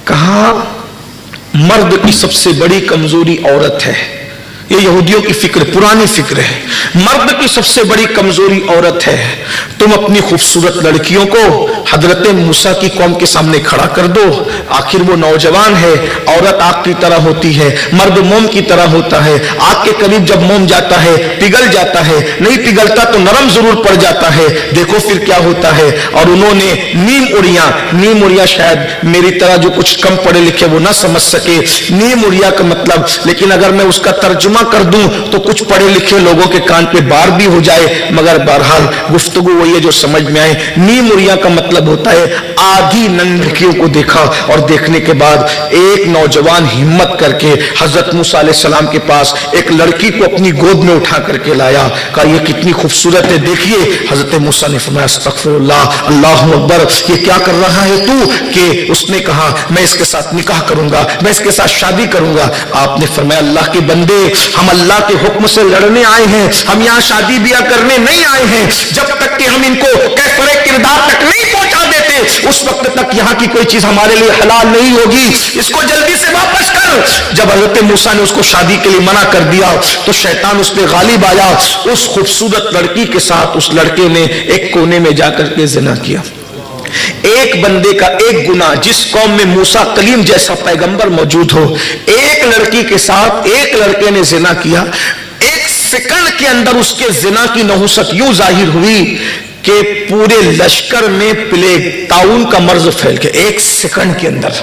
کہا مرد کی سب سے بڑی کمزوری عورت ہے. یہ یہودیوں کی فکر, پرانی فکر ہے. مرد کی سب سے بڑی کمزوری عورت ہے. تم اپنی خوبصورت لڑکیوں کو حضرت موسیٰ کی قوم کے سامنے کھڑا کر دو, آخر وہ نوجوان ہے. عورت آگ کی طرح ہوتی ہے, مرد موم کی طرح ہوتا ہے. آگ کے قریب جب موم جاتا ہے پگھل جاتا ہے, نہیں پگھلتا تو نرم ضرور پڑ جاتا ہے. دیکھو پھر کیا ہوتا ہے. اور انہوں نے نیم اڑیاں شاید میری طرح جو کچھ کم پڑھے لکھے وہ نہ سمجھ سکے نیم اڑیا کا مطلب, لیکن اگر میں اس کا ترجمہ کر دوں تو کچھ پڑھے لکھے لوگوں کے کان پہ بار بھی ہو جائے, مگر بہرحال گفتگو وہی ہے جو سمجھ میں آئے. نیم اڑیا کا مطلب ہوتا ہے آدھی ننگ لڑکیوں کو دیکھا, اور دیکھنے کے بعد ایک نوجوان ہمت کر کے حضرت موسیٰ علیہ السلام کے پاس ایک لڑکی کو اپنی گود میں اٹھا کر کے لایا. کہا یہ کتنی خوبصورت ہے دیکھیے. حضرت موسیٰ نے فرمایا استغفر اللہ, اللہ اکبر, یہ کیا کر رہا ہے تو؟ کہ اس نے کہا میں اس کے ساتھ نکاح کروں گا, میں اس کے ساتھ شادی کروں گا. آپ نے فرمایا اللہ کے بندے, ہم اللہ کے حکم سے لڑنے آئے ہیں, ہم یہاں شادی بیاہ کرنے نہیں آئے ہیں. جب تک کہ ہم ان کو کیفر کردار تک نہیں پہنچا دیتے اس وقت تک یہاں کی کوئی چیز ہمارے لیے حلال نہیں ہوگی. اس کو جلدی سے واپس کر. جب حضرت موسیٰ نے اس کو شادی کے لیے منع کر دیا تو شیطان اس پہ غالب آیا. اس خوبصورت لڑکی کے ساتھ اس لڑکے نے ایک کونے میں جا کر کے زنا کیا. ایک بندے کا ایک گناہ, جس قوم میں موسیٰ کلیم جیسا پیغمبر موجود ہو, ایک لڑکی کے ساتھ ایک لڑکے نے زنا کیا. ایک سیکنڈ کے اندر اس کے زنا کی نحوست یوں ظاہر ہوئی کہ پورے لشکر میں پلیگ, طاعون کا مرض پھیل گیا. ایک سیکنڈ کے اندر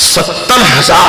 70,000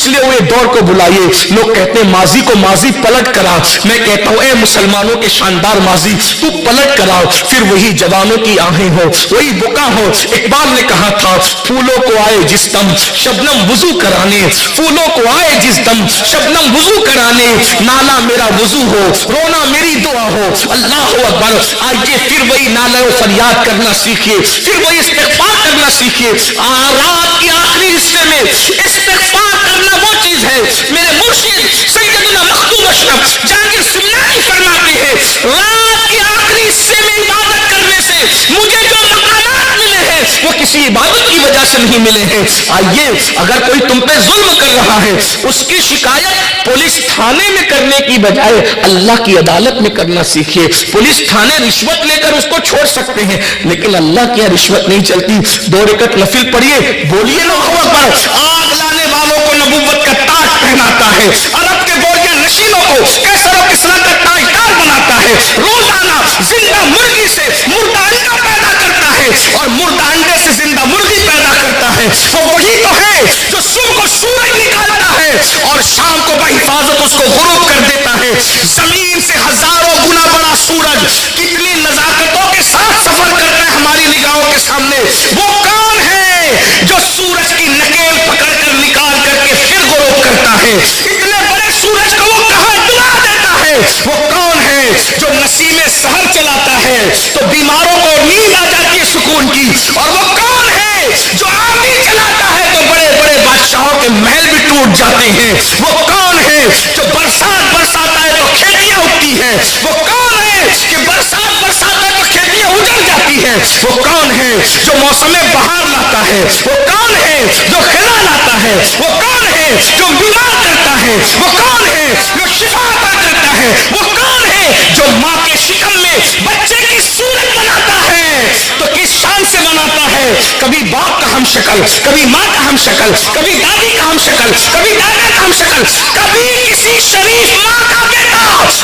پچھلے ہوئے دور کو بلائیے. لوگ کہتے ہیں ماضی کو ماضی پلٹ کرا. میں کہتا ہوں اے مسلمانوں کے شاندار ماضی تو پلٹ کرا, پھر وہی جوانوں کی آہیں ہو, وہی بکا ہو. اقبال نے کہا تھا پھولوں کو آئے جس دم شبنم وضو کرانے, پھولوں کو آئے جس دم شبنم وضو کرانے, نالا میرا وضو ہو, رونا میری دعا ہو. اللہ اکبر. آئیے پھر وہی نالہ و فریاد کرنا سیکھیے, پھر وہی استغفار کرنا سیکھیے. رات کے آخری حصے میں استغفار کرنا وہ چیز ہے. میرے مرشد سیدنا مخدوم اشرف جہانگیر سمنانی فرماتے ہیں رات کے آخری حصے میں عبادت کرنے سے مجھے جو مقامات ملے ہیں وہ کسی عبادت کی وجہ سے نہیں ملے ہیں. آئیے اگر کوئی تم پہ ظلم کر رہا ہے اس کی شکایت پولیس تھانے میں کرنے کی بجائے اللہ کی عدالت میں کرنا سیکھیے. پولیس تھانے رشوت لے کر اس کو چھوڑ سکتے ہیں لیکن اللہ کی رشوت نہیں چلتی. 2 رکعت نفل پڑھیے, بولیے اللہ اکبر. آگ لانے والوں کو نبوت کا تاج پہناتا ہے, عرب کے بوریا نشینوں کو کیسر و کسرا کا تاجدار بناتا ہے. روزانہ زندہ مرغی سے مردہ انڈا پیدا کرتا ہے اور مردہ انڈے سے زندہ مرغی پیدا کرتا ہے. وہ وہی تو ہے جو صبح کو سورج نکالتا ہے اور شام کو بحفاظت اس کو غروب کر دیتا ہے. زمین سے ہزاروں گنا بڑا سورج کتنی نزاکتوں کے ساتھ سفر کرتا ہے ہماری نگاہوں کے سامنے. وہ کون ہے جو سورج کی نکیل پکڑ کر نکال کر کے پھر غروب کرتا ہے؟ اتنے بڑے سورج کو وہ کہاں ڈلا دیتا ہے؟ وہ کون ہے جو نسیم سحر چلاتا ہے تو بیماروں کو نیند آ جاتی ہے سکون کی؟ اور وہ کون ہے جو آندھی چلاتا ہے تو بڑے بڑے بادشاہوں کے محل بھی ٹوٹ جاتے ہیں؟ وہ کون ہے جو برسات برساتا ہے تو کھیتیاں اگتی ہیں؟ وہ کون ہے کہ برسات برساتا ہے تو کھیتیاں اجڑ جاتی ہیں؟ وہ کون ہے جو موسم بہار لاتا ہے؟ وہ کون ہے جو خلا لاتا ہے؟ وہ کون ہے جو بیمار کرتا ہے؟ وہ کون ہے جو شفا عطا کرتا ہے؟ وہ کون ہے جو ماں کے شکم میں بچے کی صورت بناتا ہے؟ تو کس شان سے بناتا ہے؟ کبھی باپ کا ہم شکل, کبھی ماں کا ہم شکل, کبھی دادی کا ہم شکل, کبھی دادا کا ہم شکل, کبھی کسی شریف ماں کا بیٹا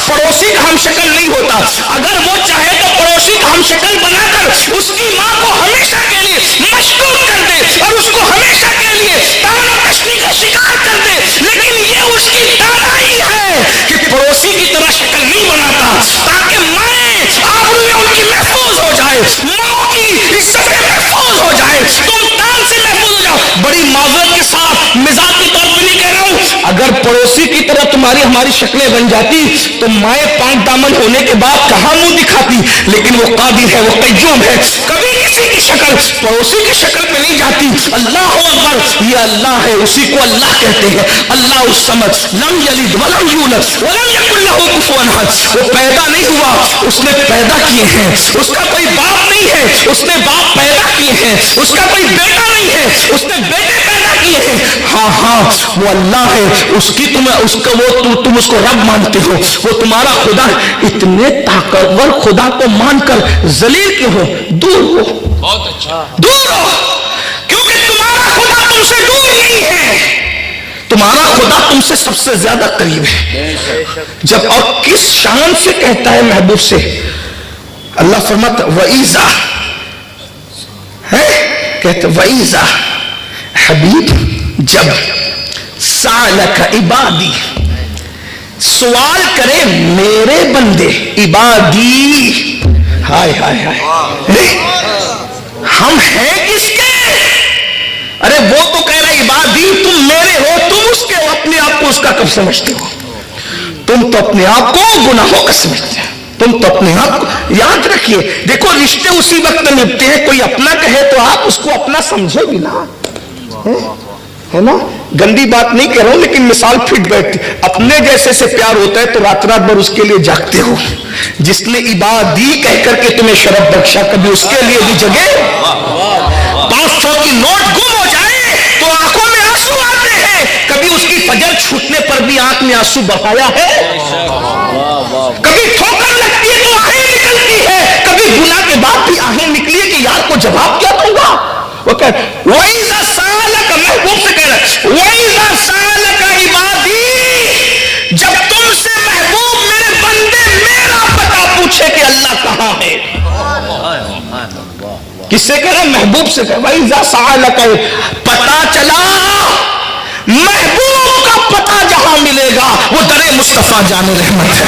پڑوسی کا ہم شکل نہیں ہوتا. اگر وہ چاہے تو پڑوسی کا ہم شکل بنا کر اس کی ماں کو ہمیشہ کے لیے مشکوک کر دے اور اس کو ہمیشہ کے لیے تانا تشنی کا شکار کر دے, لیکن یہ اس کی دانائی ہے کہ پڑوسی کی طرح شکل نہیں بناتا تاکہ مائیں آبروئیں ان کی محفوظ ہو جائے, ماں کی عزتیں محفوظ ہو جائے, تم تان سے محفوظ ہو جاؤ. بڑی معذرت کے ساتھ مزاج کے طور پہ نہیں کہہ رہا ہوں, اگر پڑوسی کی طرح تمہاری ہماری شکلیں بن جاتی تو مائیں پاک دامن ہونے کے بعد کہاں منہ دکھاتی, لیکن وہ قادر ہے, وہ قیوم ہے, کبھی کسی کی شکل پڑوسی کی شکل پہ نہیں جاتی. اللہ اکبر. یہ اللہ ہے, اسی کو اللہ کہتے ہیں. اللہ الصمد لم یلد ولم یولد ولم یکن لہ کفوا احد. وہ پیدا نہیں ہوا, اس نے پیدا کیے ہیں. اس کا کوئی باپ نہیں ہے, اس نے باپ پیدا کیے ہیں. اس کا کوئی بیٹا نہیں ہے, اس نے بیٹے پیدا کیے ہیں. ہاں ہاں وہ اللہ ہے, اس کی تم اس کو رب مانتے ہو, وہ تمہارا خدا. اتنے طاقتور خدا کو مان کر ذلیل کیوں ہو؟ دور ہو, بہت اچھا, دور ہو, کیونکہ تمہارا خدا تم سے دور نہیں ہے, تمہارا خدا تم سے سب سے زیادہ قریب ہے. جب اور کس شان سے کہتا ہے محبوب سے, اللہ فرماتا وَإِذَا ہے کہتے وَإِذَا حبیب جب سَأَلَكَ عبادی سوال کرے میرے بندے, عبادی, ہائے ہائے ہائے, ہم ہیں کس کے؟ ارے وہ تو کہہ رہے عبادی تم میرے ہو, تم اس کے ہو, اپنے آپ کو اس کا کب سمجھتے ہو؟ تم تو اپنے آپ کو گناہوں کا سمجھتے ہیں, تم تو اپنے آپ کو. یاد رکھیے دیکھو رشتے اسی وقت نبھتے ہیں, کوئی اپنا کہے تو آپ اس کو اپنا سمجھو بھی نا, ہے نا, گندی بات نہیں کہہ رہا ہوں لیکن مثال پھٹ بیٹھتی. اپنے جیسے سے پیار ہوتا ہے تو رات رات بھر اس کے لیے جاگتے ہو. جس نے عبادی کہہ کر کے تمہیں شرف بخشا, کبھی اس کے لیے بھی جگہ 500 کی نوٹ گم ہو جائے تو آنکھوں میں آنسو آتے ہیں, کبھی اس کی فجر چھوٹنے پر بھی آنکھ میں آنسو بہایا ہے, کبھی ٹھوکر لگتی ہے تو آہیں نکلتی ہے, کبھی گناہ کے بعد بھی آہیں نکلی ہے کہ یار کو جواب کیا دوں گا. وہ کہتے وَإِذَا سَأَلَكَ, محبوب سے کہہ رہا ہے وَإِذَا سَأَلَكَ عِبَادِي, جب تم سے محبوب میرے بندے میرا پتہ پوچھے کہ اللہ کہاں ہے. کس سے کہہ رہا محبوب سے کہہ وَإِذَا سَأَلَكَ, پتہ چلا محبوب جہاں ملے گا وہ در مصطفیٰ جان رحمت ہے.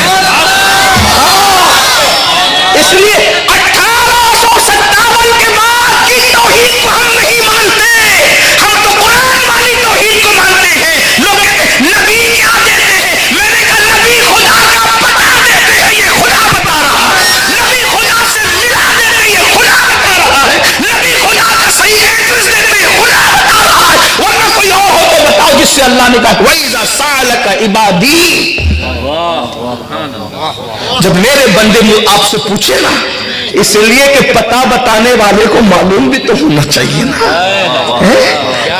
اس لیے 1857 کے بعد کی توحید کو ہم نہیں مانتے, ہم تو قرآن والی توحید کو مانتے ہیں. لوگ نبی کیا دیتے ہیں, میں نے کہا نبی خدا کا پتا دیتے ہیں, یہ خدا بتا رہا ہے. نبی خدا سے ملا دیتے ہیں, یہ خدا بتا رہا ہے. نبی خدا کا صحیح ایڈریس دیتے ہیں, خدا بتا رہا ہے. ورنہ کوئی اور ہو تو بتاؤ جس سے اللہ نے کہا وَإِذَا سَأَلَكَ عِبَادِي. جب میرے بندے آپ سے پوچھے نا, اس لیے کہ پتہ بتانے والے کو معلوم بھی تو ہونا چاہیے نا.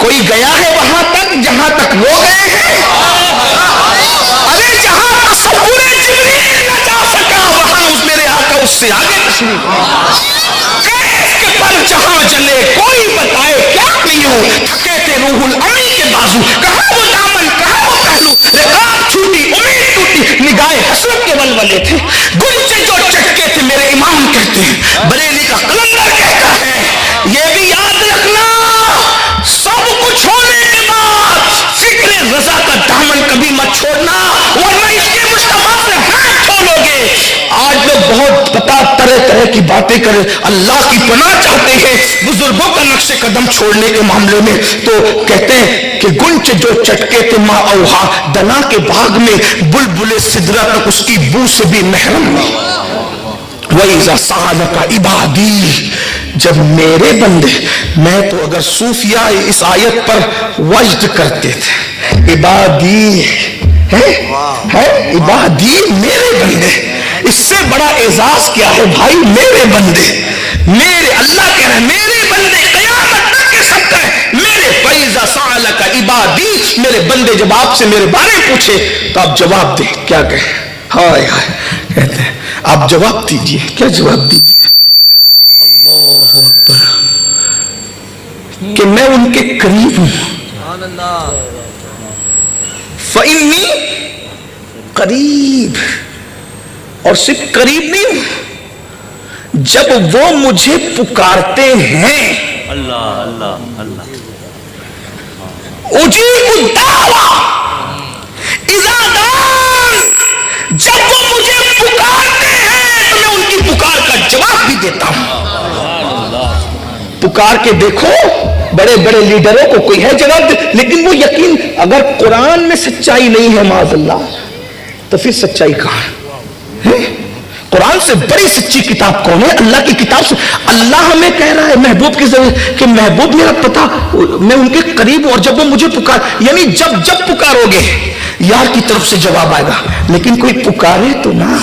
کوئی گیا ہے وہاں تک جہاں تک وہ گئے ہیں؟ ارے جہاں تصور جبریل نہ جا سکا وہاں اس میرے آقا اس سے آگے تشریف. کیف کے پر جہاں چلے کوئی بتائے کیا نہیں ہو. تھکے تھے روح الامین کے بازو, کہاں وہ دامن کہاں وہ پہلو, رکاب چھوٹی امید ٹوٹی, نگاہیں حسرت کے ولولے تھے. گنچے جو چٹکے تھے میرے امام کہتے ہیں, بریلی کا قلندر کہتا ہے یہ بھی یاد رکھنا سب کچھ ہونے کے بعد فکر رضا کا دامن کبھی مت چھوڑنا, ورنہ اس کے مصطفیٰ سے ہاتھ چھوڑو گے. آج لوگ بہت پتا طرح طرح کی باتیں کریں, اللہ کی پناہ چاہتے ہیں بزرگوں کا نقش قدم چھوڑنے کے معاملے میں. تو کہتے ہیں کہ گنچ جو چٹکے تھے ما اوہا, دنا کے باغ میں بلبل سدرہ تک اس کی بو سے بھی محرم نہیں. وَإِذَا سَأَلَكَ عِبَادِي, جب میرے بندے, میں تو اگر صوفیہ اس آیت پر وجد کرتے تھے عبادی ہے عبادی میرے بندے, اس سے بڑا اعزاز کیا ہے بھائی. میرے بندے, میرے اللہ کہہ رہے ہیں میرے بندے, قیامت تک کے سب کہیں میرے. فَإِذَا سَأَلَكَ عِبَادِي, میرے بندے جب آپ سے میرے بارے میں پوچھے تو آپ جواب دیں. کیا کہیں؟ ہائے ہائے کہتے ہیں آپ جواب دیجئے. کیا جواب دیجئے؟ اللہ اکبر, کہ میں ان کے قریب ہوں. فَإِنِّي قریب, اور صرف قریب نہیں ہوں, جب وہ مجھے پکارتے ہیں. اللہ اللہ اللہ. اجیب الدعوہ اذا دعان, جب وہ مجھے پکارتے ہیں تو میں ان کی پکار کا جواب بھی دیتا ہوں. پکار کے دیکھو بڑے بڑے لیڈروں کو کوئی ہے جواب دے, لیکن وہ یقین اگر قرآن میں سچائی نہیں ہے معاذ اللہ تو پھر سچائی کہاں ہے؟ قرآن سے بڑی سچی کتاب کون ہے؟ اللہ کی کتاب سے. اللہ ہمیں کہہ رہا ہے محبوب کی ضرورت کہ محبوب میرا پتا میں ان کے قریب ہوں, اور جب وہ مجھے پکار, یعنی جب پکارو گے یار کی طرف سے جواب آئے گا, لیکن کوئی پکارے تو نہ,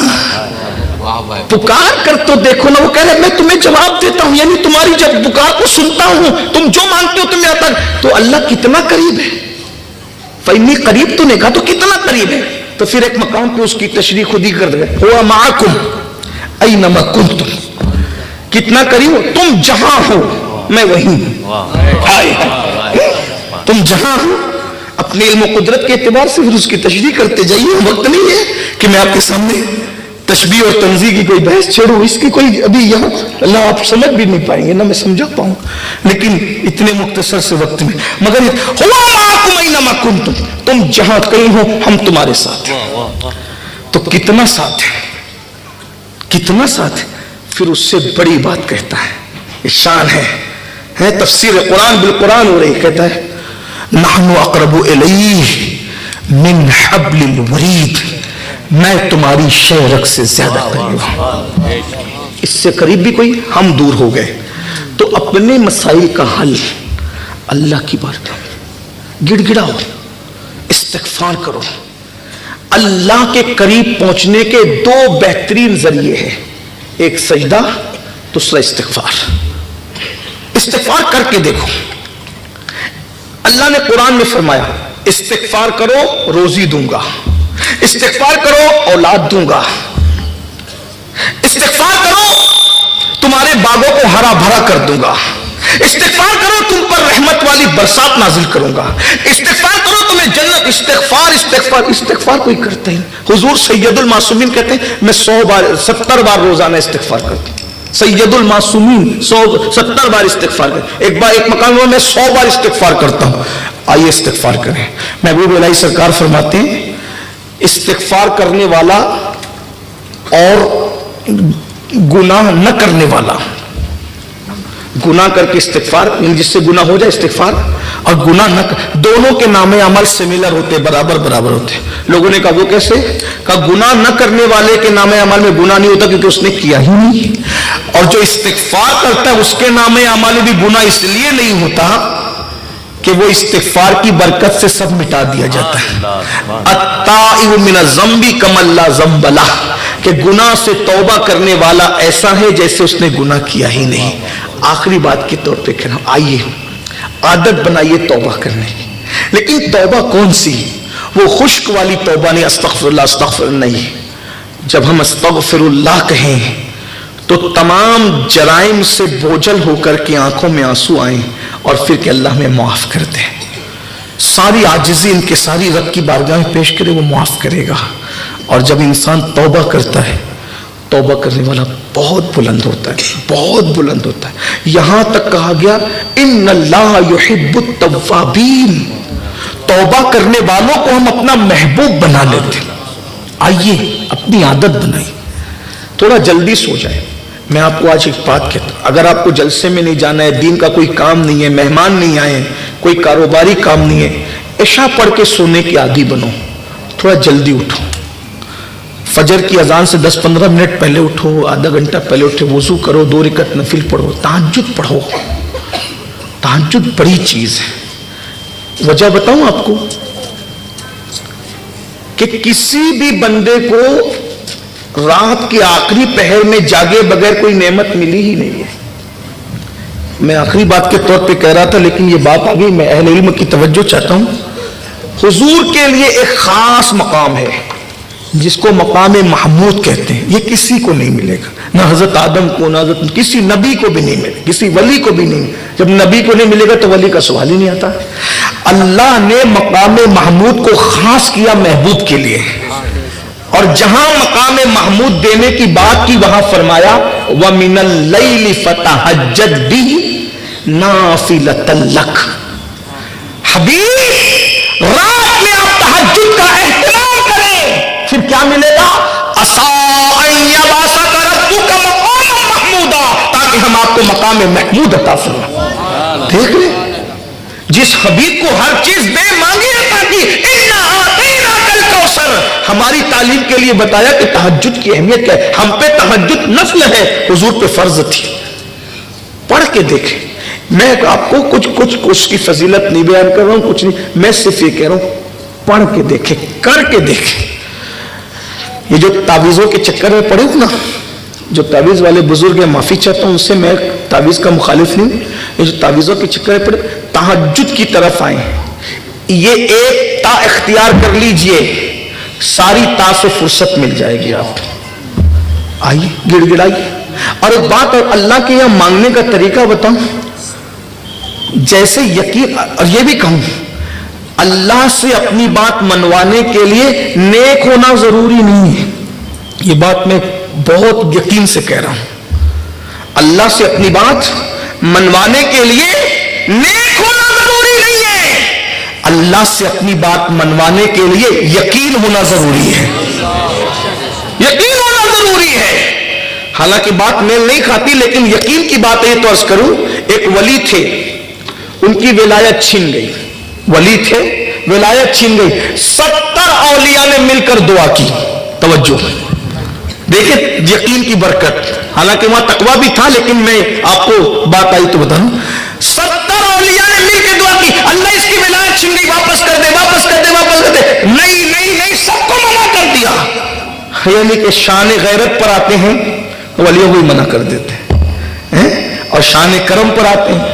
پکار کر تو دیکھو نا. وہ کہہ رہے میں تمہیں جواب دیتا ہوں, یعنی تمہاری جب پکار کو سنتا ہوں, تم جو مانگتے ہو تمہیں آتا ہے. تو اللہ کتنا قریب ہے. فَإِنِّي قریب تو نے کہا, تو کتنا قریب ہے. تو پھر ایک مقام پہ اس کی تشریح خود ہی کر دے, ہوا معکم اینما کنتم, کتنا قریب ہو تم جہاں ہو میں وہیں ہوں. تم جہاں ہو اپنے علم و قدرت کے اعتبار سے پھر اس کی تشریح کرتے جائیے. وقت نہیں ہے کہ میں آپ کے سامنے تشبیہ اور تنزیہ کی کوئی بحث چھیڑوں, اس کی کوئی ابھی یہاں اللہ آپ سمجھ بھی نہیں پائیں گے نہ میں سمجھا پاؤں, لیکن اتنے مختصر سے وقت میں. مگر ہوا معکم اینما کنتم, تم جہاں کہیں ہو ہم تمہارے ساتھ ہیں. تو کتنا ساتھ ہے, کتنا ساتھ ہے. پھر اس سے بڑی بات کہتا ہے, یہ شان ہے تفسیر قرآن بالقرآن ہو رہی, کہتا ہے نحن اقرب الیہ من حبل الورید, میں تمہاری شہرک سے زیادہ قریب ہوں. اس سے قریب بھی کوئی, ہم دور ہو گئے. تو اپنے مسائل کا حل اللہ کی بارگاہ میں گڑ گڑاؤ, استغفار کرو. اللہ کے قریب پہنچنے کے دو بہترین ذریعے ہیں, ایک سجدہ, دوسرا استغفار. استغفار کر کے دیکھو. اللہ نے قرآن میں فرمایا استغفار کرو روزی دوں گا, استغفار کرو اولاد دوں گا, استغفار کرو تمہارے باغوں کو ہرا بھرا کر دوں گا, استغفار کرو تم پر رحمت والی برسات نازل کروں گا, استغفار کرو تمہیں جنت. استغفار استغفار استغفار کوئی کرتا ہی. حضور سید المعصومین کہتے ہیں میں 70 بار روزانہ استغفار کرتا ہوں. سید المعصومین 70 بار استغفار کرتے. ایک مقام میں 100 بار استغفار کرتا ہوں. آئیے استغفار کریں. محبوب الہی سرکار فرماتے ہیں استغفار کرنے والا اور گناہ نہ کرنے والا. گناہ کر کے استغفار، جس سے گناہ ہو جائے استغفار، اور گناہ نہ دونوں کے نام عمل سملر ہوتے، برابر ہوتے. لوگوں نے کہا وہ کیسے؟ کہا گناہ نہ کرنے والے کے نام عمل میں گناہ نہیں ہوتا کیونکہ اس نے کیا ہی نہیں، اور جو استغفار کرتا ہے اس کے نام عمل میں بھی گناہ اس لیے نہیں ہوتا کہ وہ استغفار کی برکت سے سب مٹا دیا جاتا ہے. التائب من الذنب کمن لا ذنب لہ، کہ گناہ سے توبہ کرنے والا ایسا ہے جیسے اس نے گناہ کیا ہی نہیں. آخری بات کے طور پہ کہنا، آئیے عادت بنائیے توبہ کرنے کی. لیکن توبہ کون سی؟ وہ خشک والی توبہ نہیں، استغفر اللہ استغفر اللہ نہیں. جب ہم استغفر اللہ کہیں تو تمام جرائم سے بوجھل ہو کر کے آنکھوں میں آنسو آئیں اور پھر کہ اللہ میں معاف کر دے. ساری عاجزی ان کے ساری رب کی بارگاہ میں پیش کرے، وہ معاف کرے گا. اور جب انسان توبہ کرتا ہے، توبہ کرنے والا بہت بلند ہوتا ہے، بہت بلند ہوتا ہے. یہاں تک کہا گیا ان اللہ یحب التوابین، توبہ کرنے والوں کو ہم اپنا محبوب بنا لیتے. آئیے اپنی عادت بنائیے، تھوڑا جلدی سو جائے. میں آپ کو آج ایک بات کہتا ہوں، اگر آپ کو جلسے میں نہیں جانا ہے، دین کا کوئی کام نہیں ہے، مہمان نہیں آئے، کوئی کاروباری کام نہیں ہے، عشاء پڑھ کے سونے کے عادی بنو. تھوڑا جلدی اٹھو، فجر کی اذان سے 10-15 منٹ پہلے اٹھو، آدھا گھنٹہ پہلے اٹھو، وضو کرو، 2 رکعت نفل پڑھو، تہجد پڑھو. تہجد بڑی چیز ہے. وجہ بتاؤں آپ کو کہ کسی بھی بندے کو رات کے آخری پہر میں جاگے بغیر کوئی نعمت ملی ہی نہیں ہے. میں آخری بات کے طور پہ کہہ رہا تھا لیکن یہ بات آ گئی، میں اہل علم کی توجہ چاہتا ہوں. حضور کے لیے ایک خاص مقام ہے جس کو مقام محمود کہتے ہیں. یہ کسی کو نہیں ملے گا، نہ حضرت آدم کو، نہ حضرت کسی نبی کو بھی نہیں ملے، کسی ولی کو بھی نہیں. جب نبی کو نہیں ملے گا تو ولی کا سوال ہی نہیں آتا. اللہ نے مقام محمود کو خاص کیا محبوب کے لیے، اور جہاں مقام محمود دینے کی بات کی وہاں فرمایا وَمِنَ اللَّيْلِ فَتَحَجَّدْ بِهِ نَافِلَةً لَكَ. حبیب رات میں آپ تہجد کا اہتمام کریں، پھر کیا ملے گا؟ عَسَىٰ أَن يَبْعَثَكَ رَبُّكَ مَقَامًا مَحْمُودًا، تاکہ ہم آپ کو مقام محمود عطا فرمائیں. دیکھ لیں جس حبیب کو ہر چیز دے مانگی عطا کی. اِنَّا أَعْطَيْنَاكَ الْكَوْثَرَ، ہماری تعلیم کے لیے بتایا کہ تہجد کی اہمیت کیا ہے. ہم پہ تہجد نفل ہے، حضور پہ فرض تھی. پڑھ کے دیکھیں. میں آپ کو کچھ اس کی فضیلت نہیں بیان کر رہا ہوں، کچھ نہیں، میں صرف یہ کہہ رہا ہوں پڑھ کے دیکھیں، کر کے دیکھیں. یہ جو تعویذوں کے چکر میں پڑے ہو نا، جو تعویذ والے بزرگ ہیں، معافی چاہتا ہوں ان سے، میں تعویذ کا مخالف نہیں. یہ جو تعویذوں کے چکر میں پڑے، تہجد کی طرف آئیں. یہ ایک تا اختیار کر لیجئے، ساری تا سے فرصت مل جائے گی. آپ آئیے گڑ گڑائیے. اور ایک بات اور اللہ کے یہاں مانگنے کا طریقہ بتاؤں. جیسے یقین، اور یہ بھی کہوں، اللہ سے اپنی بات منوانے کے لیے نیک ہونا ضروری نہیں ہے. یہ بات میں بہت یقین سے کہہ رہا ہوں. اللہ سے اپنی بات منوانے کے لیے نیک ہونا ضروری نہیں ہے. اللہ سے اپنی بات منوانے کے لیے یقین ہونا ضروری ہے. یقین ہونا ضروری ہے. حالانکہ بات میل نہیں کھاتی لیکن یقین کی بات ہے تو عرض کروں. ایک ولی تھے، ان کی ولایت چھن گئی. ولی تھے، ولایت چھن گئی. 70 اولیاء نے مل کر دعا کی. توجہ دیکھیں یقین کی برکت. حالانکہ وہاں تقویٰ بھی تھا لیکن میں آپ کو بات آئی تو بتا رہا ہوں. 70 اولیاء نے مل کے دعا کی، اللہ اس کی ولایت چھن گئی، واپس کر دے، واپس کر دے، واپس کر دے. نہیں نہیں نہیں، سب کو منع کر دیا. یعنی کہ شان غیرت پر آتے ہیں ولیوں کو منع کر دیتے ہیں، اور شان کرم پر آتے ہیں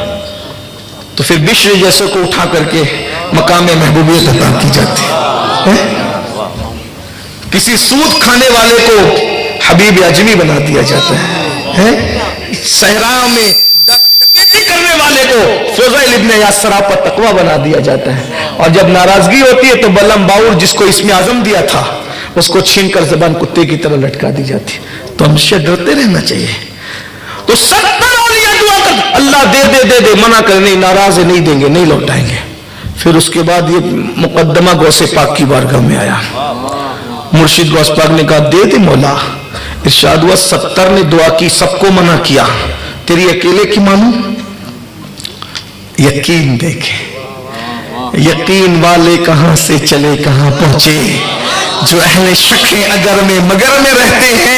تو پھر بشر جیسے کو اٹھا کر کے مقام محبوبیت عطا کی جاتی ہے. کسی سود کھانے والے کو حبیب اجمی بنا دیا جاتا ہے. صحرا میں ڈکیتی کرنے والے کو فضیل ابن یاسر پر تقویٰ بنا دیا جاتا ہے. اور جب ناراضگی ہوتی ہے تو بلم باور جس کو اسم اعظم دیا تھا اس کو چھین کر زبان کتے کی طرح لٹکا دی جاتی ہے. تو ہمیشہ ڈرتے رہنا چاہیے. تو 70 اولیاء دعا کر اللہ دے دے دے دے، منع کر، نہیں ناراض ہے، نہیں دیں گے، نہیں لوٹائیں گے. پھر اس کے بعد یہ مقدمہ غوث پاک کی بارگاہ میں آیا. مرشد غوث پاک نے کہا دے دے مولا. ارشاد ہوا 70 نے دعا کی, سب کو منع کیا, تیری اکیلے کی مانوں. یقین دیکھیں, یقین والے کہاں سے چلے کہاں پہنچے. جو اہل شک اگر میں مگر میں رہتے ہیں